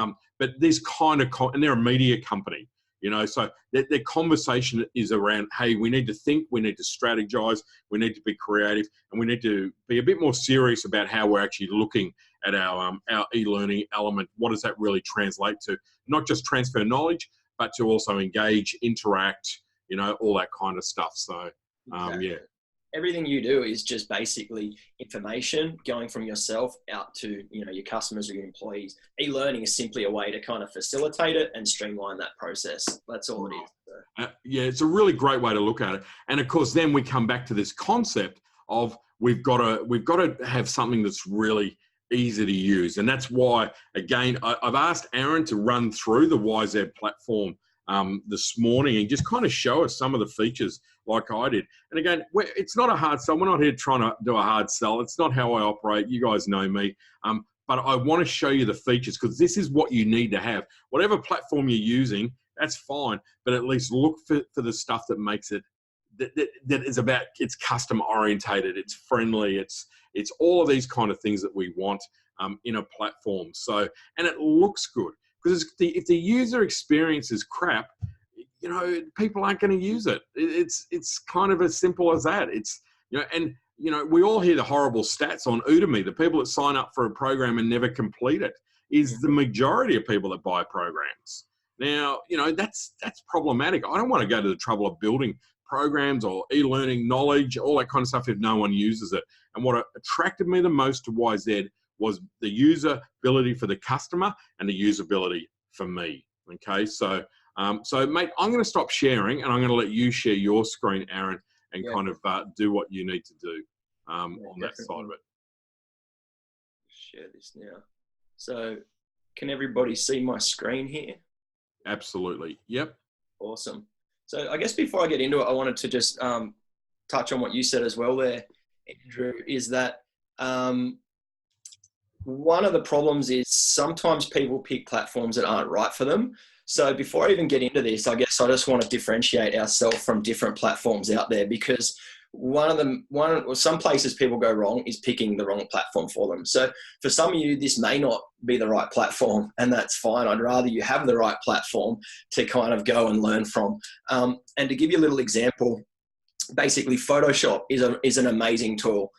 A: this kind of, and they're a media company, you know, so their conversation is around, hey, we need to think, we need to strategize, we need to be creative, and we need to be a bit more serious about how we're actually looking at our e-learning element. What does that really translate to? Not just transfer knowledge, but to also engage, interact, you know, all that kind of stuff. So,
B: Exactly.
A: Yeah.
B: Everything you do is just basically information going from yourself out to, you know, your customers or your employees. E-learning is simply a way to kind of facilitate it and streamline that process. That's all it is. So.
A: Yeah, it's a really great way to look at it. And of course, then we come back to this concept of we've got to have something that's really easy to use. And that's why, again, I've asked Aaron to run through the YZ platform this morning and just kind of show us some of the features like I did. And again, it's not a hard sell. We're not here trying to do a hard sell. It's not how I operate. You guys know me. But I want to show you the features because this is what you need to have. Whatever platform you're using, that's fine. But at least look for the stuff that makes it, that is about, it's custom orientated, it's friendly, it's all of these kind of things that we want in a platform. So, and it looks good because if the user experience is crap, people aren't going to use it. It's kind of as simple as that. It's, and we all hear the horrible stats on Udemy. The people that sign up for a program and never complete it is the majority of people that buy programs. Now, that's problematic. I don't want to go to the trouble of building programs or e-learning knowledge, all that kind of stuff if no one uses it. And what attracted me the most to YZ was the usability for the customer and the usability for me. Okay, so mate, I'm going to stop sharing and I'm going to let you share your screen, Aaron, and kind of do what you need to do on that side of it.
B: Share this now. So can everybody see my screen here?
A: Absolutely. Yep.
B: Awesome. So I guess before I get into it, I wanted to just touch on what you said as well there, Andrew, is that one of the problems is sometimes people pick platforms that aren't right for them. So before I even get into this, I guess I just want to differentiate ourselves from different platforms out there, because some places people go wrong is picking the wrong platform for them. So for some of you, this may not be the right platform, and that's fine. I'd rather you have the right platform to kind of go and learn from. And to give you a little example, basically Photoshop is an amazing tool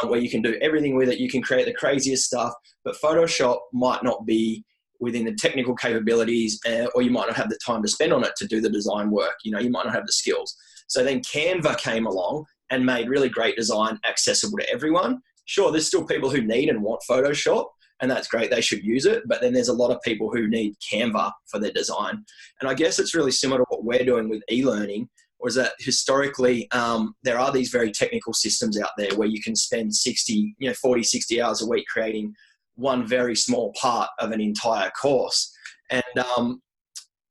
B: where you can do everything with it. You can create the craziest stuff, but Photoshop might not be within the technical capabilities, or you might not have the time to spend on it to do the design work. You might not have the skills. So then Canva came along and made really great design accessible to everyone. Sure, there's still people who need and want Photoshop, and that's great, they should use it. But then there's a lot of people who need Canva for their design. And I guess it's really similar to what we're doing with e-learning, was that historically there are these very technical systems out there where you can spend 40, 60 hours a week creating one very small part of an entire course. And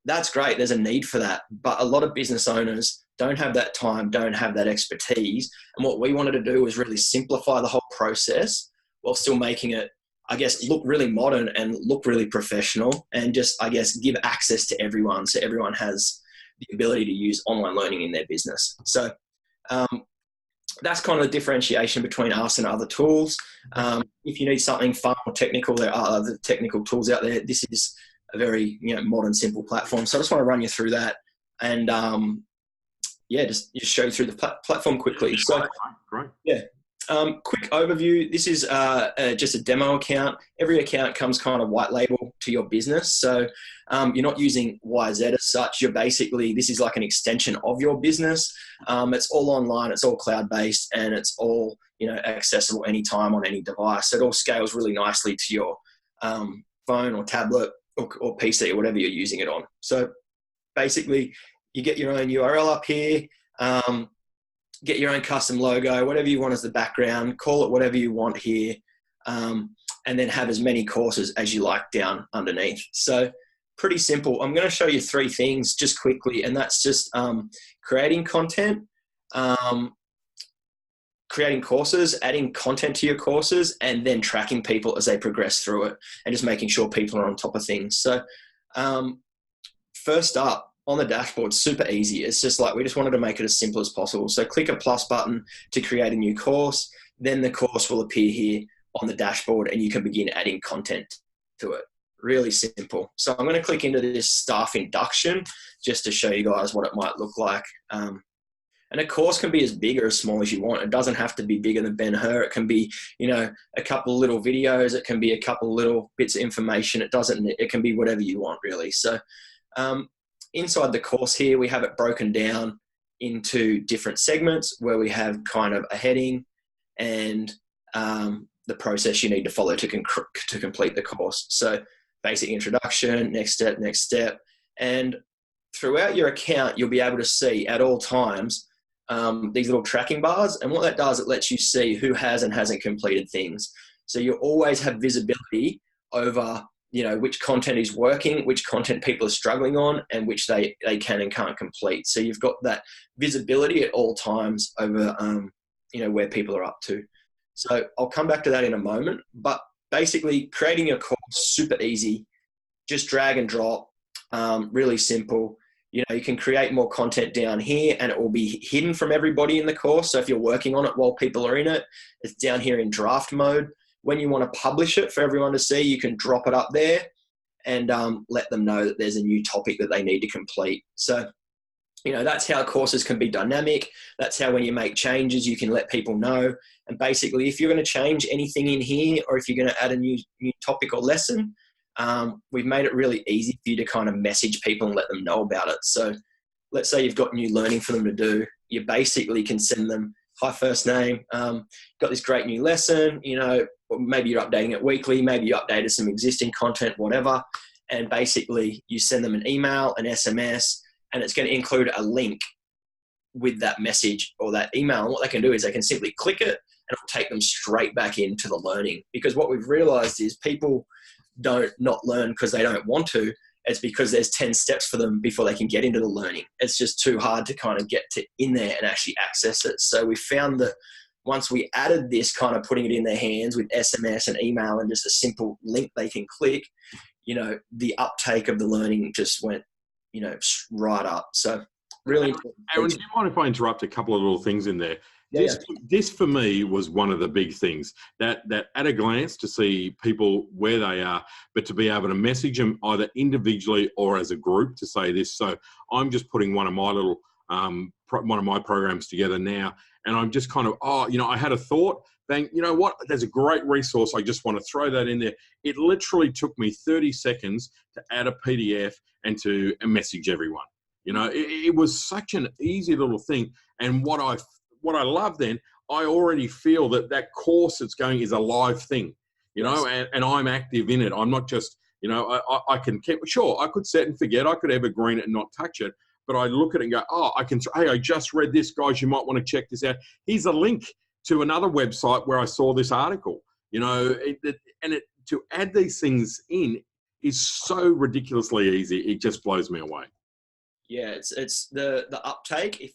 B: that's great, there's a need for that. But a lot of business owners don't have that time, don't have that expertise. And what we wanted to do was really simplify the whole process while still making it, I guess, look really modern and look really professional, and just, I guess, give access to everyone so everyone has the ability to use online learning in their business. So that's kind of the differentiation between us and other tools. If you need something fun or technical, there are other technical tools out there. This is a very modern, simple platform. So I just want to run you through that and just show you through the platform quickly. So
A: great.
B: Yeah. Quick overview. This is just a demo account. Every account comes kind of white label to your business. So you're not using YZ as such. You're basically, this is like an extension of your business. It's all online, it's all cloud-based, and it's all accessible anytime on any device. So it all scales really nicely to your phone or tablet or PC or whatever you're using it on. So basically, you get your own URL up here. Get your own custom logo, whatever you want as the background, call it whatever you want here, and then have as many courses as you like down underneath. So pretty simple. I'm going to show you 3 things just quickly, and that's just creating content, creating courses, adding content to your courses, and then tracking people as they progress through it and just making sure people are on top of things. So first up, on the dashboard, super easy. It's just like, we just wanted to make it as simple as possible. So click a plus button to create a new course. Then the course will appear here on the dashboard and you can begin adding content to it. Really simple. So I'm going to click into this staff induction just to show you guys what it might look like. And a course can be as big or as small as you want. It doesn't have to be bigger than Ben-Hur. It can be, a couple of little videos. It can be a couple of little bits of information. It can be whatever you want, really. So, inside the course here, we have it broken down into different segments where we have kind of a heading and the process you need to follow to complete the course. So basic introduction, next step. And throughout your account, you'll be able to see at all times these little tracking bars. And what that does, it lets you see who has and hasn't completed things. So you always have visibility over which content is working, which content people are struggling on, and which they can and can't complete. So you've got that visibility at all times over, where people are up to. So I'll come back to that in a moment, but basically creating a course, super easy, just drag and drop, really simple. You can create more content down here and it will be hidden from everybody in the course. So if you're working on it while people are in it, it's down here in draft mode. When you want to publish it for everyone to see, you can drop it up there and let them know that there's a new topic that they need to complete. So, that's how courses can be dynamic. That's how when you make changes, you can let people know. And basically, if you're going to change anything in here, or if you're going to add a new topic or lesson, we've made it really easy for you to kind of message people and let them know about it. So let's say you've got new learning for them to do. You basically can send them, hi, first name, got this great new lesson, or maybe you're updating it weekly, maybe you updated some existing content, whatever. And basically you send them an email, an SMS, and it's going to include a link with that message or that email. And what they can do is they can simply click it and it'll take them straight back into the learning. Because what we've realized is people don't not learn because they don't want to. It's because there's 10 steps for them before they can get into the learning. It's just too hard to kind of get to in there and actually access it. So we found that once we added this, kind of putting it in their hands with SMS and email and just a simple link they can click, the uptake of the learning just went, right up. So really important.
A: Aaron, do you mind if I interrupt a couple of little things in there? This for me was one of the big things, that at a glance to see people where they are, but to be able to message them either individually or as a group to say this. So I'm just putting one of my little, one of my programs together now, and I'm just kind of, I had a thought, bang, you know what, there's a great resource. I just want to throw that in there. It literally took me 30 seconds to add a PDF and to message everyone. It was such an easy little thing. And what I love then, I already feel that course that's going is a live thing, and I'm active in it. I'm not just, I can keep, sure, I could set and forget. I could evergreen it and not touch it. But I look at it and go, hey, I just read this, guys. You might want to check this out. Here's a link to another website where I saw this article, to add these things in is so ridiculously easy. It just blows me away.
B: Yeah, it's the uptake. If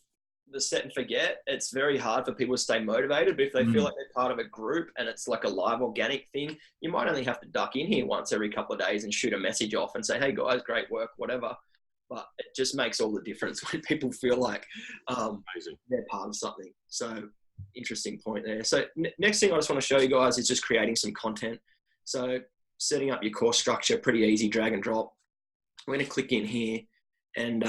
B: the set and forget, it's very hard for people to stay motivated. But if they feel like they're part of a group and it's like a live organic thing, you might only have to duck in here once every couple of days and shoot a message off and say, hey guys, great work, whatever. But it just makes all the difference when people feel like they're part of something. So interesting point there. So next thing I just want to show you guys is just creating some content. So setting up your course structure, pretty easy, drag and drop. We're going to click in here and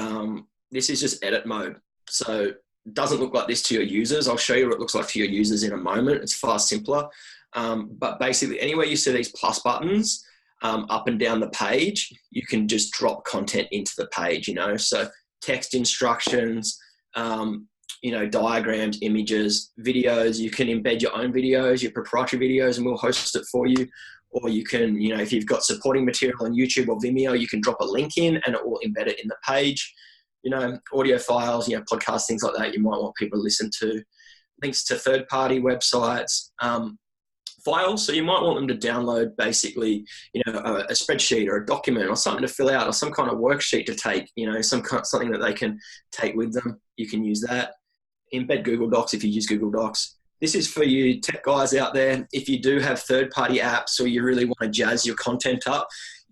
B: this is just edit mode. So it doesn't look like this to your users. I'll show you what it looks like to your users in a moment. It's far simpler. But basically anywhere you see these plus buttons up and down the page, you can just drop content into the page, so text instructions, diagrams, images, videos. You can embed your own videos, your proprietary videos, and we'll host it for you. Or you can, if you've got supporting material on YouTube or Vimeo, you can drop a link in and it will embed it in the page. Audio files, podcasts, things like that you might want people to listen to. Links to third-party websites, files. So you might want them to download basically, a spreadsheet or a document or something to fill out or some kind of worksheet to take, something that they can take with them. You can use that. Embed Google Docs if you use Google Docs. This is for you tech guys out there. If you do have third-party apps or you really want to jazz your content up,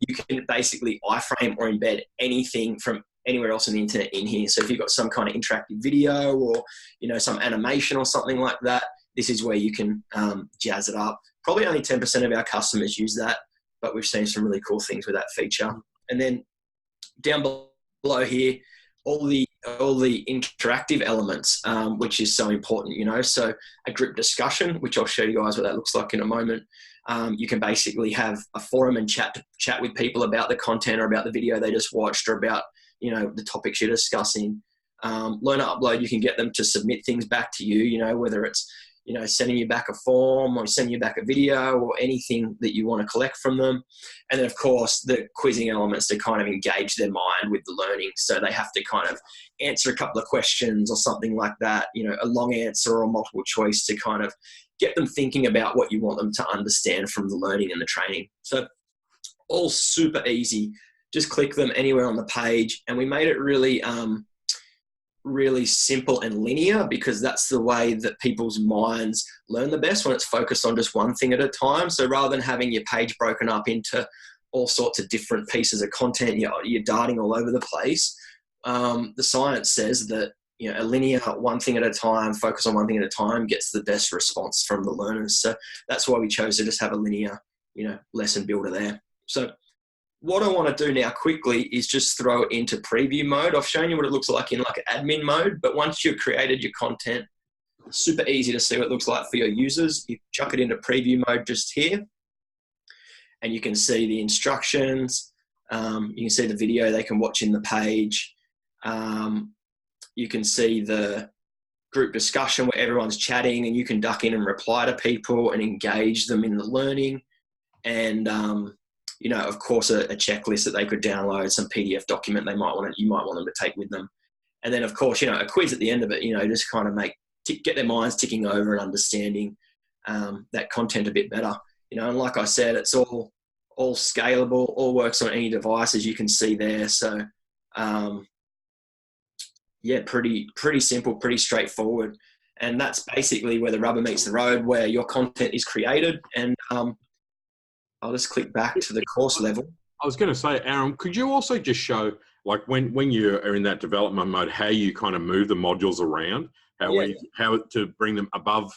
B: you can basically iframe or embed anything from anywhere else on the internet in here. So if you've got some kind of interactive video or, some animation or something like that, this is where you can jazz it up. Probably only 10% of our customers use that, but we've seen some really cool things with that feature. And then down below here, all the interactive elements, which is so important, so a group discussion, which I'll show you guys what that looks like in a moment. You can basically have a forum and chat with people about the content or about the video they just watched or about, the topics you're discussing. Learner Upload, you can get them to submit things back to you, whether it's, sending you back a form or sending you back a video or anything that you want to collect from them. And then, of course, the quizzing elements to kind of engage their mind with the learning. So they have to kind of answer a couple of questions or something like that, a long answer or multiple choice to kind of get them thinking about what you want them to understand from the learning and the training. So all super easy. Just click them anywhere on the page. And we made it really, really simple and linear, because that's the way that people's minds learn the best, when it's focused on just one thing at a time. So rather than having your page broken up into all sorts of different pieces of content, you're darting all over the place. The science says that, a linear one thing at a time, focus on one thing at a time, gets the best response from the learners. So that's why we chose to just have a linear, lesson builder there. So what I want to do now quickly is just throw it into preview mode. I've shown you what it looks like in like admin mode, but once you've created your content, it's super easy to see what it looks like for your users. You chuck it into preview mode just here, and you can see the instructions. You can see the video they can watch in the page. You can see the group discussion where everyone's chatting, and you can duck in and reply to people and engage them in the learning. And, of course, a checklist that they could download, some PDF document you might want them to take with them. And then, of course, a quiz at the end of it, just kind of get their minds ticking over and understanding that content a bit better. And like I said, it's all scalable, all works on any device, as you can see there. So, pretty simple, pretty straightforward. And that's basically where the rubber meets the road, where your content is created. And I'll just click back to the course level.
A: I was going to say, Aaron, could you also just show, like when you are in that development mode, how you kind of move the modules around, how to bring them above,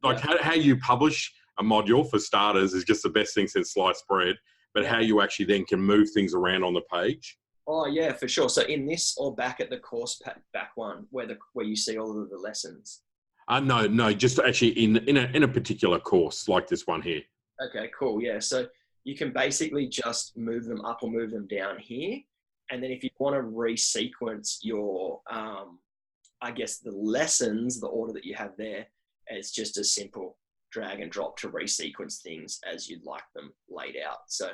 A: how you publish a module, for starters, is just the best thing since sliced bread, but how you actually then can move things around on the page?
B: Oh yeah, for sure. So in this, or back at the course back one, where you see all of the lessons.
A: No, just actually in a particular course like this one here.
B: Okay, cool. Yeah, so you can basically just move them up or move them down here, and then if you want to resequence your, the lessons, the order that you have there, it's just a simple drag and drop to resequence things as you'd like them laid out. So.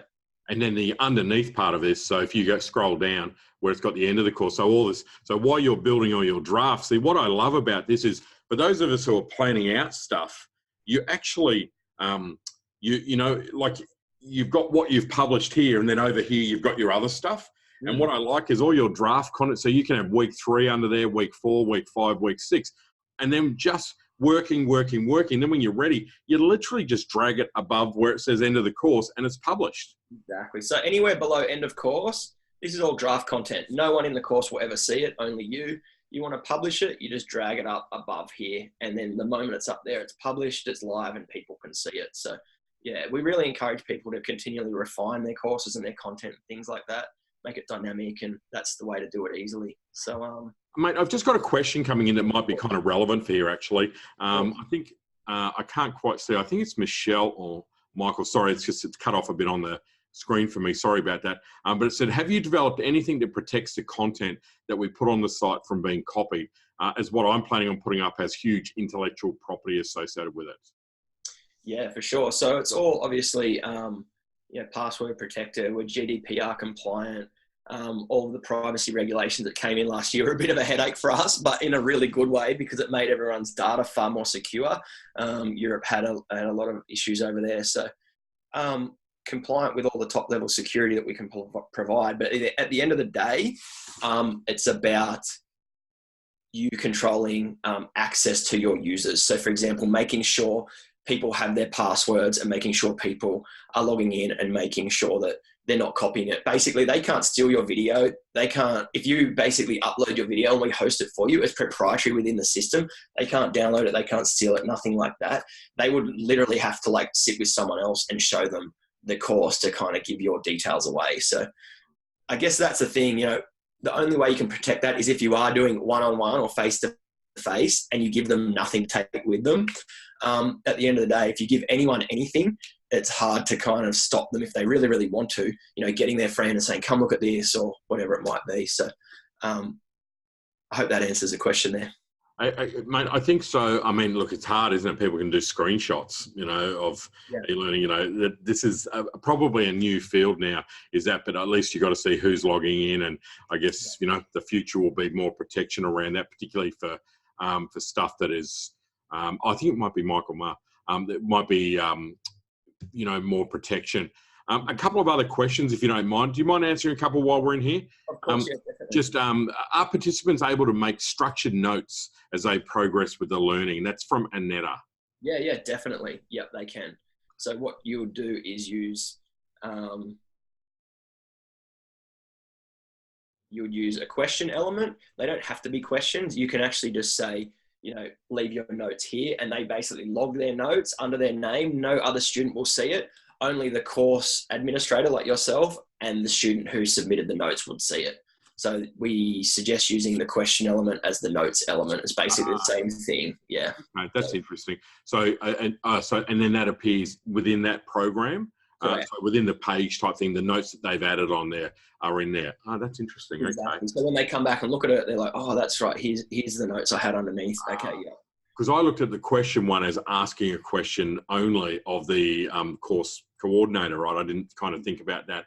A: And then the underneath part of this, so if you scroll down where it's got the end of the course, so all this, so while you're building all your drafts, see, what I love about this is, for those of us who are planning out stuff, you actually, like you've got what you've published here, and then over here you've got your other stuff. Mm. And what I like is all your draft content, so you can have week 3 under there, week 4, week 5, week 6, and then just working. Then when you're ready, you literally just drag it above where it says end of the course, and it's published.
B: Exactly. So anywhere below end of course, this is all draft content. No one in the course will ever see it, only you. You want to publish it, you just drag it up above here. And then the moment it's up there, it's published, it's live, and people can see it. So yeah, we really encourage people to continually refine their courses and their content, things like that, make it dynamic, and that's the way to do it easily. So,
A: mate, I've just got a question coming in that might be kind of relevant for here, actually. I think, I can't quite see, I think it's Michelle or Michael. Sorry, it's cut off a bit on the screen for me. Sorry about that. But it said, have you developed anything that protects the content that we put on the site from being copied? As what I'm planning on putting up has huge intellectual property associated with it. Yeah,
B: for sure. So it's all obviously, password protected. We're GDPR compliant. All of the privacy regulations that came in last year were a bit of a headache for us, but in a really good way, because it made everyone's data far more secure. Europe had a lot of issues over there. So compliant with all the top level security that we can provide. But at the end of the day, it's about you controlling access to your users. So for example, making sure people have their passwords and making sure people are logging in and making sure that they're not copying it. Basically, they can't steal your video. They can't, if you basically upload your video and we host it for you, it's proprietary within the system. They can't download it. They can't steal it, nothing like that. They would literally have to sit with someone else and show them the course to kind of give your details away. So I guess that's the thing, the only way you can protect that is if you are doing one-on-one or face-to-face and you give them nothing to take with them. At the end of the day, if you give anyone anything, it's hard to kind of stop them if they really, really want to, getting their friend and saying, come look at this or whatever it might be. So I hope that answers the question there.
A: Mate, I think so. I mean, look, it's hard, isn't it? People can do screenshots, of e-learning, this is probably a new field now, but at least you've got to see who's logging in. And I guess, the future will be more protection around that, particularly for stuff that is, I think it might be Michael Ma. It might be, more protection. A couple of other questions, if you don't mind. Do you mind answering a couple while we're in here?
B: Of course, yeah, definitely.
A: Just are participants able to make structured notes as they progress with the learning? That's from Anetta.
B: Yeah, definitely. Yep, they can. So what you'll do is you would use a question element. They don't have to be questions. You can actually just say, leave your notes here, and they basically log their notes under their name. No other student will see it. Only the course administrator like yourself and the student who submitted the notes would see it. So we suggest using the question element as the notes element. It's basically the same thing. Yeah.
A: Right, that's interesting. So, and then that appears within that program. So within the page type thing, the notes that they've added on there are in there. Oh, that's interesting.
B: Exactly.
A: Okay.
B: So when they come back and look at it, they're like, oh, that's right. Here's the notes I had underneath. Okay, yeah.
A: Because I looked at the question one as asking a question only of the course coordinator, right? I didn't kind of think about that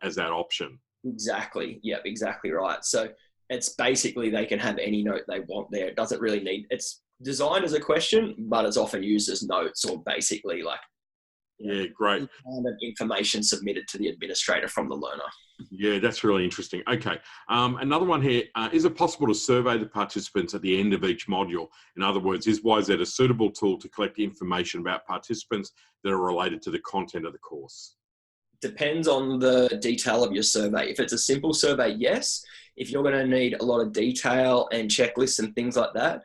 A: as that option.
B: Exactly. Yep, exactly right. So it's basically they can have any note they want there. It doesn't really need, it's designed as a question, but it's often used as notes or basically like,
A: great.
B: Kind of information submitted to the administrator from the learner.
A: Yeah, that's really interesting. Okay. Another one here. Is it possible to survey the participants at the end of each module? In other words, is YZ a suitable tool to collect information about participants that are related to the content of the course?
B: Depends on the detail of your survey. If it's a simple survey, yes. If you're going to need a lot of detail and checklists and things like that,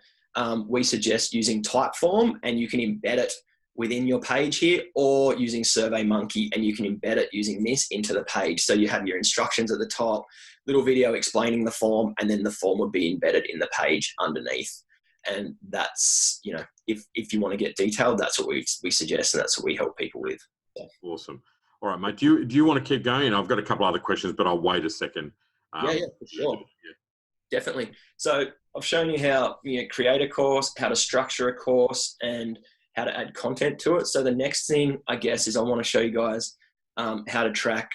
B: we suggest using Typeform, and you can embed it within your page here, or using SurveyMonkey, and you can embed it using this into the page. So you have your instructions at the top, little video explaining the form, and then the form would be embedded in the page underneath. And that's, if you want to get detailed, that's what we suggest, and that's what we help people with.
A: Yeah. Awesome. All right, mate. Do you want to keep going? I've got a couple other questions, but I'll wait a second.
B: Yeah, for sure. Yeah. Definitely. So I've shown you how create a course, how to structure a course, and how to add content to it. So the next thing, I guess, is I want to show you guys how to track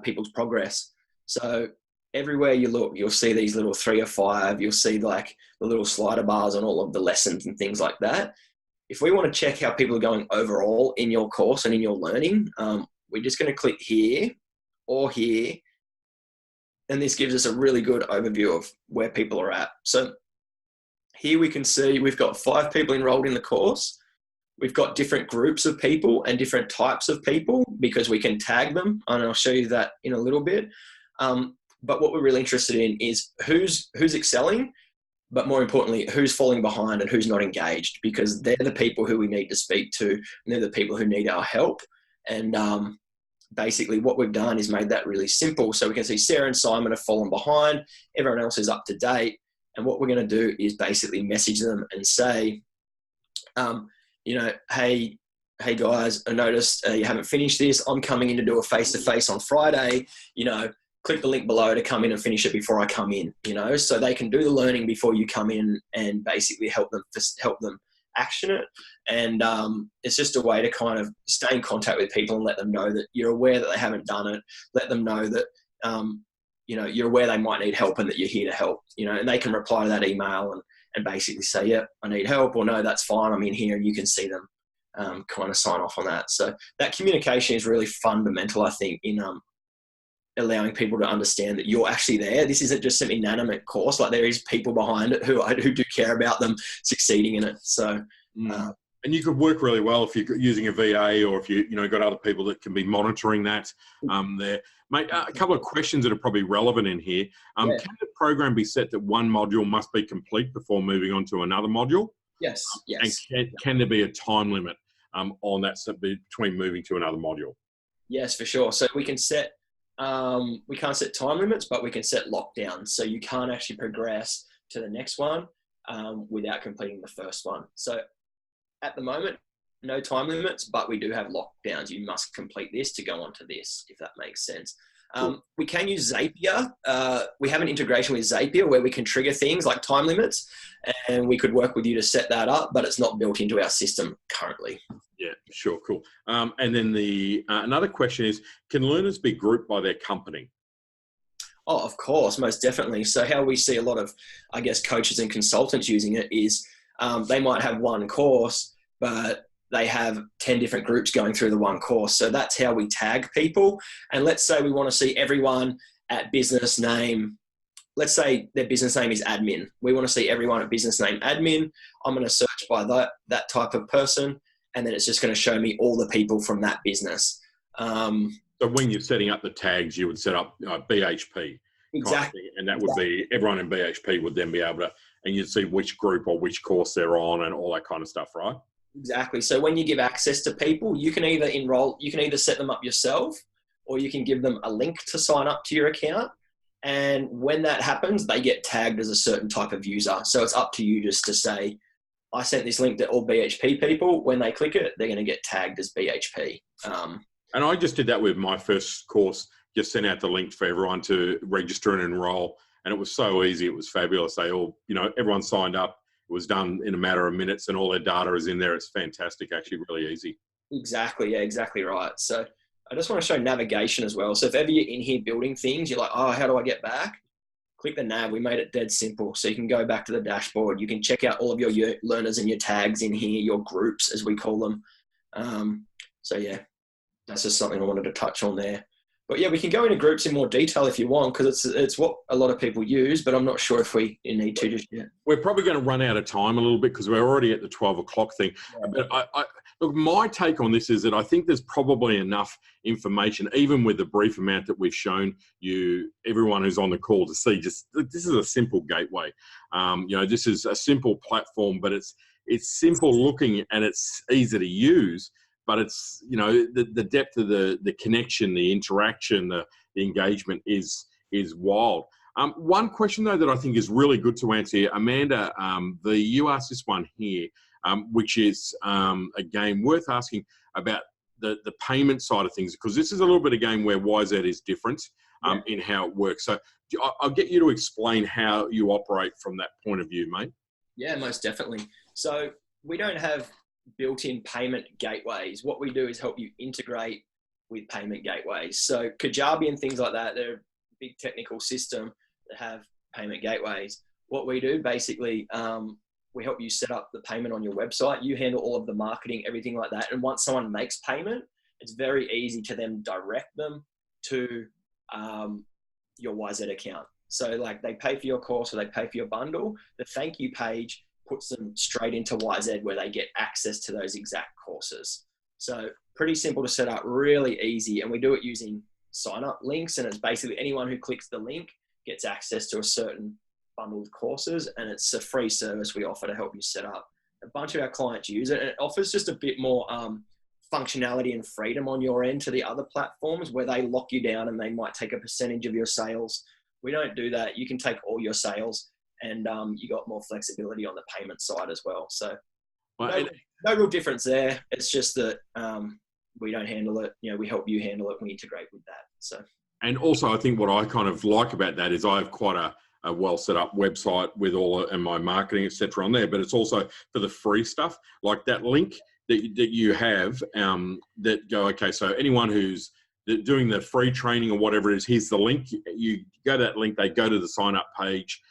B: people's progress. So everywhere you look, you'll see these little 3 or 5. You'll see like the little slider bars on all of the lessons and things like that. If we want to check how people are going overall in your course and in your learning, we're just going to click here or here. And this gives us a really good overview of where people are at. So here we can see we've got 5 people enrolled in the course. We've got different groups of people and different types of people because we can tag them, and I'll show you that in a little bit. But what we're really interested in is who's excelling, but more importantly, who's falling behind and who's not engaged, because they're the people who we need to speak to, and they're the people who need our help. And basically what we've done is made that really simple. So we can see Sarah and Simon have fallen behind, everyone else is up to date. And what we're going to do is basically message them and say, hey guys, I noticed you haven't finished this. I'm coming in to do a face-to-face on Friday. Click the link below to come in and finish it before I come in. So they can do the learning before you come in and basically help them action it. And it's just a way to kind of stay in contact with people and let them know that you're aware that they haven't done it. Let them know that you're aware they might need help and that you're here to help. And they can reply to that email and basically say, yeah, I need help, or no, that's fine, I'm in here, and you can see them kind of sign off on that. So that communication is really fundamental, I think, in allowing people to understand that you're actually there. This isn't just some inanimate course, like there is people behind it who do care about them succeeding in it. So,
A: and you could work really well if you're using a VA, or if you got other people that can be monitoring that there. Mate, a couple of questions that are probably relevant in here. Can the program be set that one module must be complete before moving on to another module?
B: Yes.
A: And can there be a time limit on that between moving to another module?
B: Yes, for sure. So we can set, we can't set time limits, but we can set lockdowns. So you can't actually progress to the next one without completing the first one. So at the moment, no time limits, but we do have lockdowns. You must complete this to go on to this, if that makes sense. We can use Zapier. We have an integration with Zapier where we can trigger things like time limits, and we could work with you to set that up, but it's not built into our system currently.
A: Yeah, sure, cool. And then another question is, can learners be grouped by their company?
B: Oh, of course, most definitely. So how we see a lot of, I guess, coaches and consultants using it is they might have one course, but they have 10 different groups going through the one course. So that's how we tag people. And let's say we want to see everyone at business name. Let's say their business name is admin. We want to see everyone at business name admin. I'm going to search by that type of person, and then it's just going to show me all the people from that business.
A: So when you're setting up the tags, you would set up BHP.
B: Exactly.
A: And that would be, everyone in BHP would then be able to, and you'd see which group or which course they're on and all that kind of stuff, right?
B: Exactly. So when you give access to people, you can either set them up yourself, or you can give them a link to sign up to your account. And when that happens, they get tagged as a certain type of user. So it's up to you just to say, I sent this link to all BHP people. When they click it, they're going to get tagged as BHP.
A: And I just did that with my first course, just sent out the link for everyone to register and enroll. And it was so easy. It was fabulous. They all, everyone signed up. It was done in a matter of minutes and all their data is in there. It's fantastic, actually, really easy.
B: Exactly. Yeah, exactly right. So I just want to show navigation as well. So if ever you're in here building things, you're like, oh, how do I get back? Click the nav. We made it dead simple. So you can go back to the dashboard. You can check out all of your learners and your tags in here, your groups, as we call them. So yeah, that's just something I wanted to touch on there. But yeah, we can go into groups in more detail if you want, because it's what a lot of people use, but I'm not sure if we need to just yet.
A: We're probably going to run out of time a little bit because we're already at the 12 o'clock thing. Yeah. But look, my take on this is that I think there's probably enough information, even with the brief amount that we've shown you, everyone who's on the call, to see just this is a simple gateway. This is a simple platform, but it's simple looking and it's easy to use. But it's, the depth of the connection, the interaction, the engagement is wild. One question, though, that I think is really good to answer here, Amanda, you asked this one here, which is, again, worth asking about the payment side of things, because this is a little bit, again, where YZ is different in how it works. So I'll get you to explain how you operate from that point of view, mate.
B: Yeah, most definitely. So we don't have built-in payment gateways. What we do is help you integrate with payment gateways. So Kajabi and things like that, they're a big technical system that have payment gateways. What we do, basically, we help you set up the payment on your website. You handle all of the marketing, everything like that. And once someone makes payment, it's very easy to then direct them to your YZ account. So like they pay for your course or they pay for your bundle, the thank you page puts them straight into YZ where they get access to those exact courses. So pretty simple to set up, really easy. And we do it using sign up links. And it's basically anyone who clicks the link gets access to a certain bundle of courses. And it's a free service we offer to help you set up. A bunch of our clients use it, and it offers just a bit more functionality and freedom on your end to the other platforms where they lock you down and they might take a percentage of your sales. We don't do that. You can take all your sales, and you got more flexibility on the payment side as well. So no real difference there. It's just that we don't handle it. We help you handle it. We integrate with that. So.
A: And also, I think what I kind of like about that is I have quite a well set up website with all and my marketing, etc. on there, but it's also for the free stuff, like that link that you have that go, okay, so anyone who's doing the free training or whatever it is, here's the link. You go to that link, they go to the sign up page.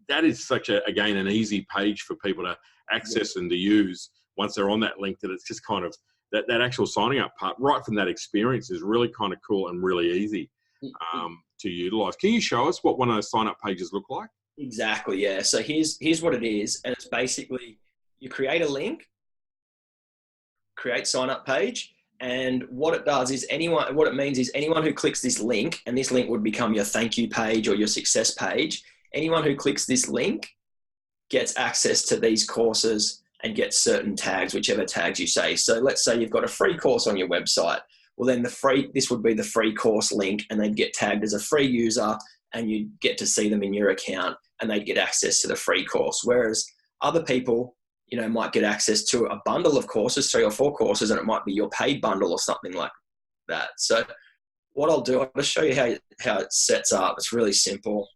A: That is such again an easy page for people to access and to use once they're on that link, that it's just kind of that actual signing up part right from that experience is really kind of cool and really easy to utilize. Can you show us what one of those sign up pages look like?
B: Exactly, yeah. So here's what it is, and it's basically you create a link, create sign up page, and what it does is anyone who clicks this link, and this link would become your thank you page or your success page. Anyone who clicks this link gets access to these courses and gets certain tags, whichever tags you say. So let's say you've got a free course on your website. Well, then this would be the free course link, and they'd get tagged as a free user, and you get to see them in your account, and they'd get access to the free course. Whereas other people, might get access to a bundle of courses, 3 or 4 courses, and it might be your paid bundle or something like that. So what I'll do, I'll just show you how it sets up. It's really simple.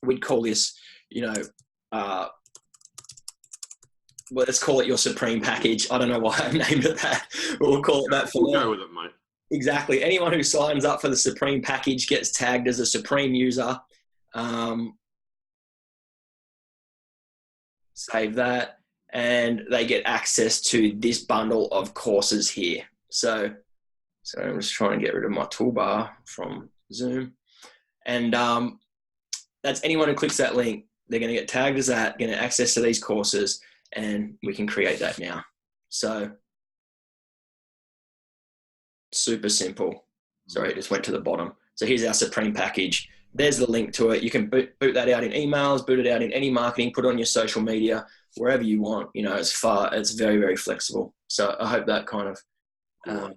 B: We'd call this, let's call it your Supreme package. I don't know why I've named it that, but we'll call it that for now.
A: We'll go with it, mate.
B: Exactly. Anyone who signs up for the Supreme package gets tagged as a Supreme user. Save that. and they get access to this bundle of courses here. So I'm just trying to get rid of my toolbar from Zoom. And that's anyone who clicks that link, they're going to get tagged as that, going to access to these courses, and we can create that now. So super simple. Sorry, it just went to the bottom. So here's our Supreme package. There's the link to it. You can boot that out in emails, boot it out in any marketing, put it on your social media, wherever you want. You know, it's very, very flexible. So I hope that kind of.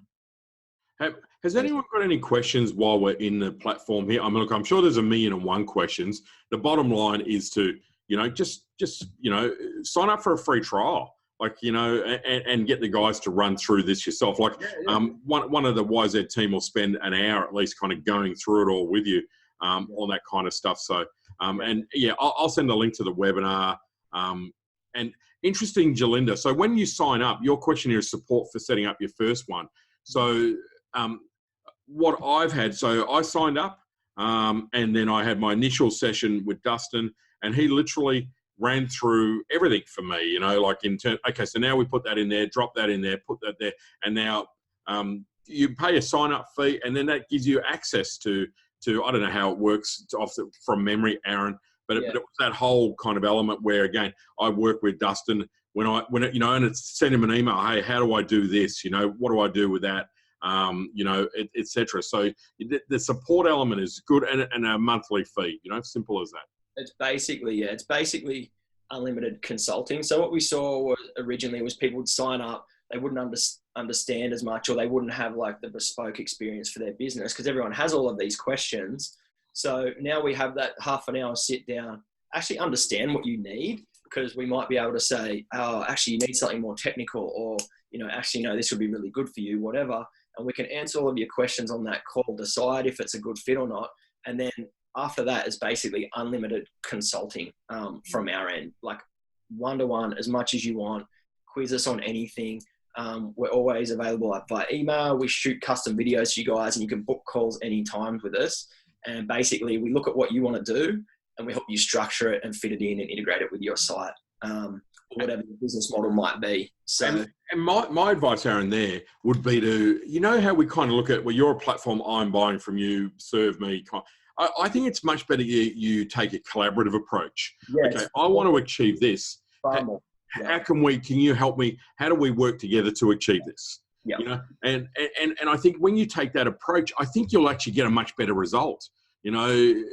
A: Has anyone got any questions while we're in the platform here? I mean, look, I'm sure there's 1,000,001 questions. The bottom line is to, you know, just you know, sign up for a free trial. Like, you know, and get the guys to run through this yourself. Like, one of the YZ team will spend an hour at least kind of going through it all with you on that kind of stuff. So, and yeah, I'll send a link to the webinar. And interesting, Jalinda. So when you sign up, your questionnaire is support for setting up your first one. So what I've had, so I signed up and then I had my initial session with Dustin, and he literally ran through everything for me, you know, like okay, so now we put that in there, drop that in there, put that there, and now you pay a sign-up fee, and then that gives you access to I don't know how it works from memory, Aaron, but it was that whole kind of element where, again, I work with Dustin when you know, and it's send him an email, hey, how do I do this? You know, what do I do with that? You know, et cetera. So the support element is good, and a monthly fee, you know, simple as that.
B: It's basically unlimited consulting. So what we saw originally was people would sign up, they wouldn't understand as much, or they wouldn't have like the bespoke experience for their business because everyone has all of these questions. So now we have that half an hour sit down, actually understand what you need, because we might be able to say, oh, actually you need something more technical, or, you know, actually, no, this would be really good for you, whatever. And we can answer all of your questions on that call, decide if it's a good fit or not. And then after that is basically unlimited consulting from our end, like one-to-one, as much as you want. Quiz us on anything. We're always available via email. We shoot custom videos to you guys, and you can book calls anytime with us. And basically we look at what you want to do, and we help you structure it and fit it in and integrate it with your site, or whatever the business model might be. So,
A: and my advice, Aaron, there would be to, you know, how we kind of look at, well, you're a platform, I'm buying from you, serve me. I think it's much better you take a collaborative approach. Yes. Okay, I want to achieve this. How can you help me? How do we work together to achieve this?
B: Yeah.
A: You know, and I think when you take that approach, I think you'll actually get a much better result. You know,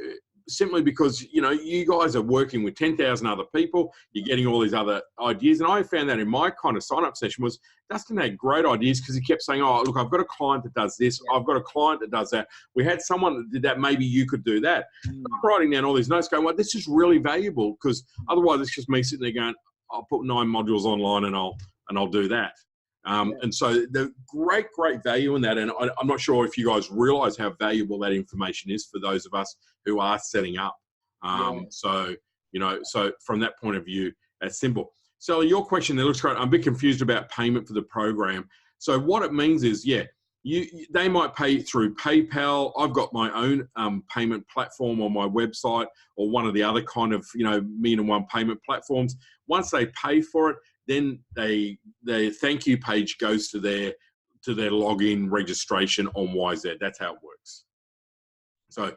A: simply because, you know, you guys are working with 10,000 other people, you're getting all these other ideas. And I found that in my kind of sign-up session was Dustin had great ideas because he kept saying, oh, look, I've got a client that does this. I've got a client that does that. We had someone that did that. Maybe you could do that. I'm writing down all these notes going, well, this is really valuable, because otherwise it's just me sitting there going, I'll put 9 modules online and I'll do that. And so the great value in that. And I'm not sure if you guys realize how valuable that information is for those of us who are setting up. So, you know, so from that point of view, that's simple. So your question there looks great. I'm a bit confused about payment for the program. So what it means is, they might pay through PayPal. I've got my own payment platform on my website, or one of the other kind of, you know, 1,000,001 payment platforms. Once they pay for it, then their thank you page goes to their login registration on YZ. That's how it works. So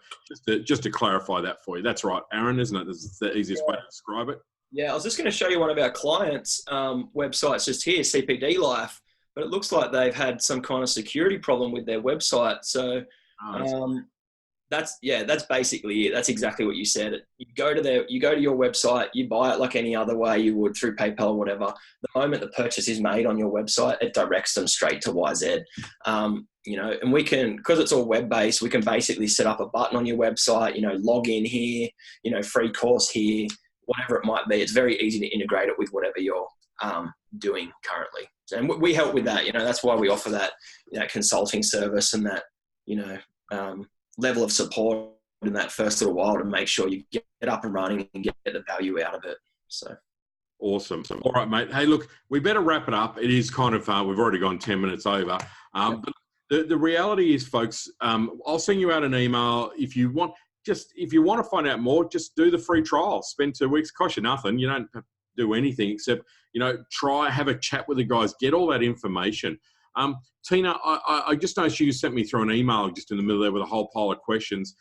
A: just to clarify that for you, that's right, Aaron, isn't it? This is the easiest way to describe it.
B: Yeah, I was just going to show you one of our clients' websites just here, CPD Life, but it looks like they've had some kind of security problem with their website. So that's basically it. That's exactly what you said. You go to your website, you buy it like any other way you would through PayPal or whatever. The moment the purchase is made on your website, it directs them straight to YZ. You know, and we can, because it's all web-based, we can basically set up a button on your website, you know, log in here, you know, free course here, whatever it might be. It's very easy to integrate it with whatever you're doing currently. And we help with that. You know, that's why we offer that, you know, consulting service and that, you know, level of support in that first little while to make sure you get it up and running and get the value out of it. So
A: awesome. All right, mate. Hey, look, we better wrap it up. It is kind of we've already gone 10 minutes over. But the reality is, folks, I'll send you out an email if you want. Just if you want to find out more, just do the free trial. Spend 2 weeks, cost you nothing. You don't do anything except, try, have a chat with the guys, get all that information. Tina, I just noticed you sent me through an email just in the middle there with a whole pile of questions.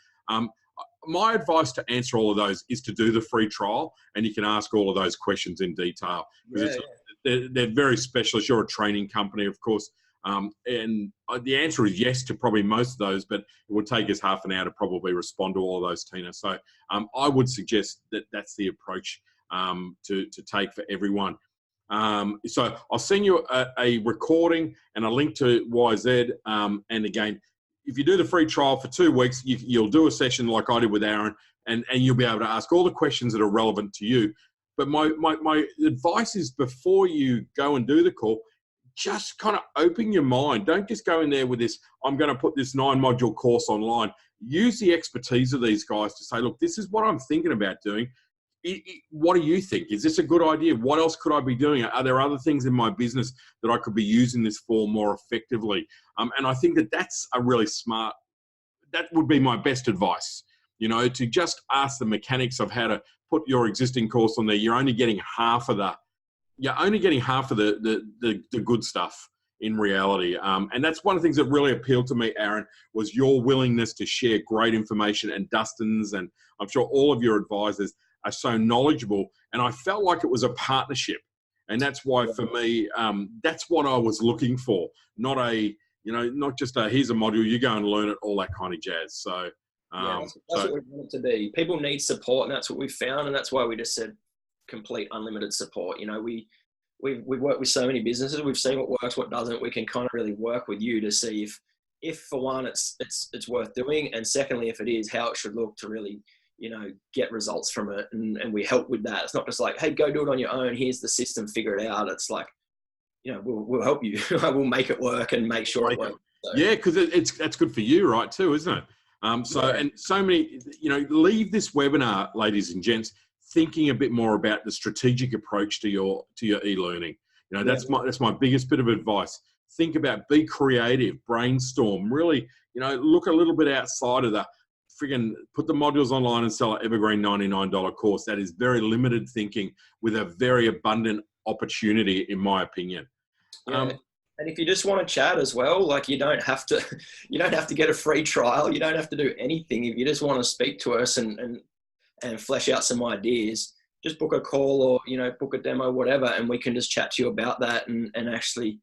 A: My advice to answer all of those is to do the free trial, and you can ask all of those questions in detail. Because they're very specialist. You're a training company, of course. And the answer is yes to probably most of those, but it would take us half an hour to probably respond to all of those, Tina. So I would suggest that that's the approach to take for everyone. So I'll send you a recording and a link to YZ. And again, if you do the free trial for 2 weeks, you'll do a session like I did with Aaron, and you'll be able to ask all the questions that are relevant to you. But my advice is, before you go and do the call, just kind of open your mind. Don't just go in there with this, I'm going to put this 9-module course online. Use the expertise of these guys to say, look, this is what I'm thinking about doing. What do you think? Is this a good idea? What else could I be doing? Are there other things in my business that I could be using this for more effectively? And I think that's a really smart, that would be my best advice, to just ask the mechanics of how to put your existing course on there. You're only getting half of the good stuff in reality. And that's one of the things that really appealed to me, Aaron, was your willingness to share great information. And Dustin's, and I'm sure all of your advisors are so knowledgeable. And I felt like it was a partnership. And that's why, for me, that's what I was looking for. Not just here's a module, you go and learn it, all that kind of jazz. So
B: that's what we want it to be. People need support, and that's what we found. And that's why we just said complete unlimited support. We've worked with so many businesses. We've seen what works, what doesn't. We can kind of really work with you to see if for one, it's worth doing. And secondly, if it is, how it should look to really, get results from it. And we help with that. It's not just like, hey, go do it on your own. Here's the system, figure it out. It's like, we'll help you. We'll make it work and make sure it works. So.
A: Yeah, because that's good for you, right, too, isn't it? And so many, leave this webinar, ladies and gents, thinking a bit more about the strategic approach to your e-learning. That's my biggest bit of advice. Think about, be creative, brainstorm, really, look a little bit outside of the friggin' put the modules online and sell an evergreen $99 course. That is very limited thinking with a very abundant opportunity, in my opinion.
B: And if you just want to chat as well, like you don't have to get a free trial. You don't have to do anything. If you just want to speak to us and flesh out some ideas, just book a call or, book a demo, whatever. And we can just chat to you about that and actually,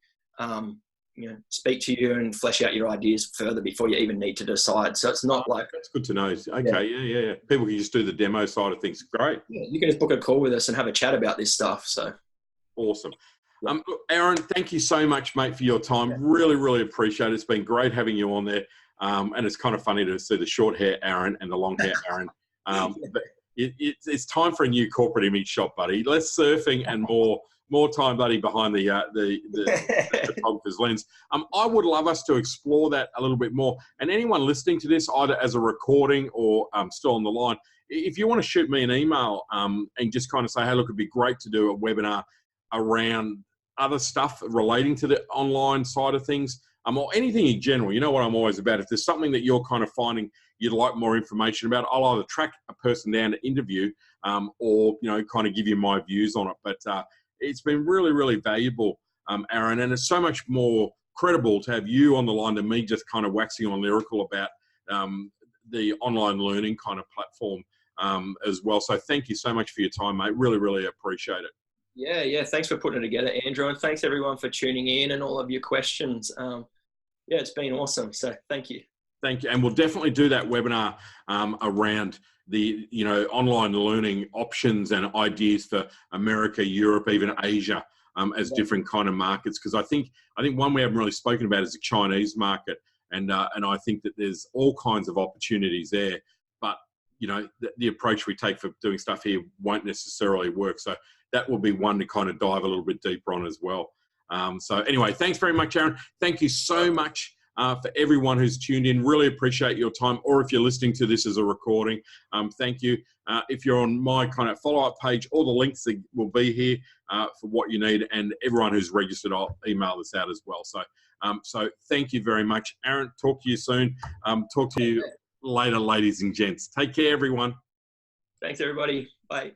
B: speak to you and flesh out your ideas further before you even need to decide. So it's not like... That's
A: good to know. Okay. Yeah. People can just do the demo side of things. Great.
B: Yeah, you can just book a call with us and have a chat about this stuff. So
A: awesome. Aaron, thank you so much, mate, for your time. Really, really appreciate it. It's been great having you on there. And it's kind of funny to see the short hair Aaron and the long hair Aaron. But it's time for a new corporate image shot, buddy. Less surfing and more time, buddy, behind the photographer's lens. I would love us to explore that a little bit more. And anyone listening to this, either as a recording or still on the line, if you want to shoot me an email and just kind of say, hey, look, it'd be great to do a webinar around other stuff relating to the online side of things, or anything in general. You know what I'm always about. If there's something that you're kind of finding you'd like more information about, I'll either track a person down to interview or, kind of give you my views on it. But it's been really, really valuable, Aaron, and it's so much more credible to have you on the line than me just kind of waxing on lyrical about the online learning kind of platform as well. So thank you so much for your time, mate. Really, really appreciate it.
B: Yeah. Thanks for putting it together, Andrew. And thanks everyone for tuning in and all of your questions. It's been awesome. So thank you.
A: Thank you. And we'll definitely do that webinar around the, online learning options and ideas for America, Europe, even Asia as different kind of markets. Because I think one we haven't really spoken about is the Chinese market. And I think that there's all kinds of opportunities there. But, the approach we take for doing stuff here won't necessarily work. So that will be one to kind of dive a little bit deeper on as well. So anyway, thanks very much, Aaron. Thank you so much for everyone who's tuned in. Really appreciate your time. Or if you're listening to this as a recording, thank you. If you're on my kind of follow-up page, all the links will be here for what you need. And everyone who's registered, I'll email this out as well. So thank you very much. Aaron, talk to you soon. Talk to you later, ladies and gents. Take care, everyone.
B: Thanks, everybody. Bye.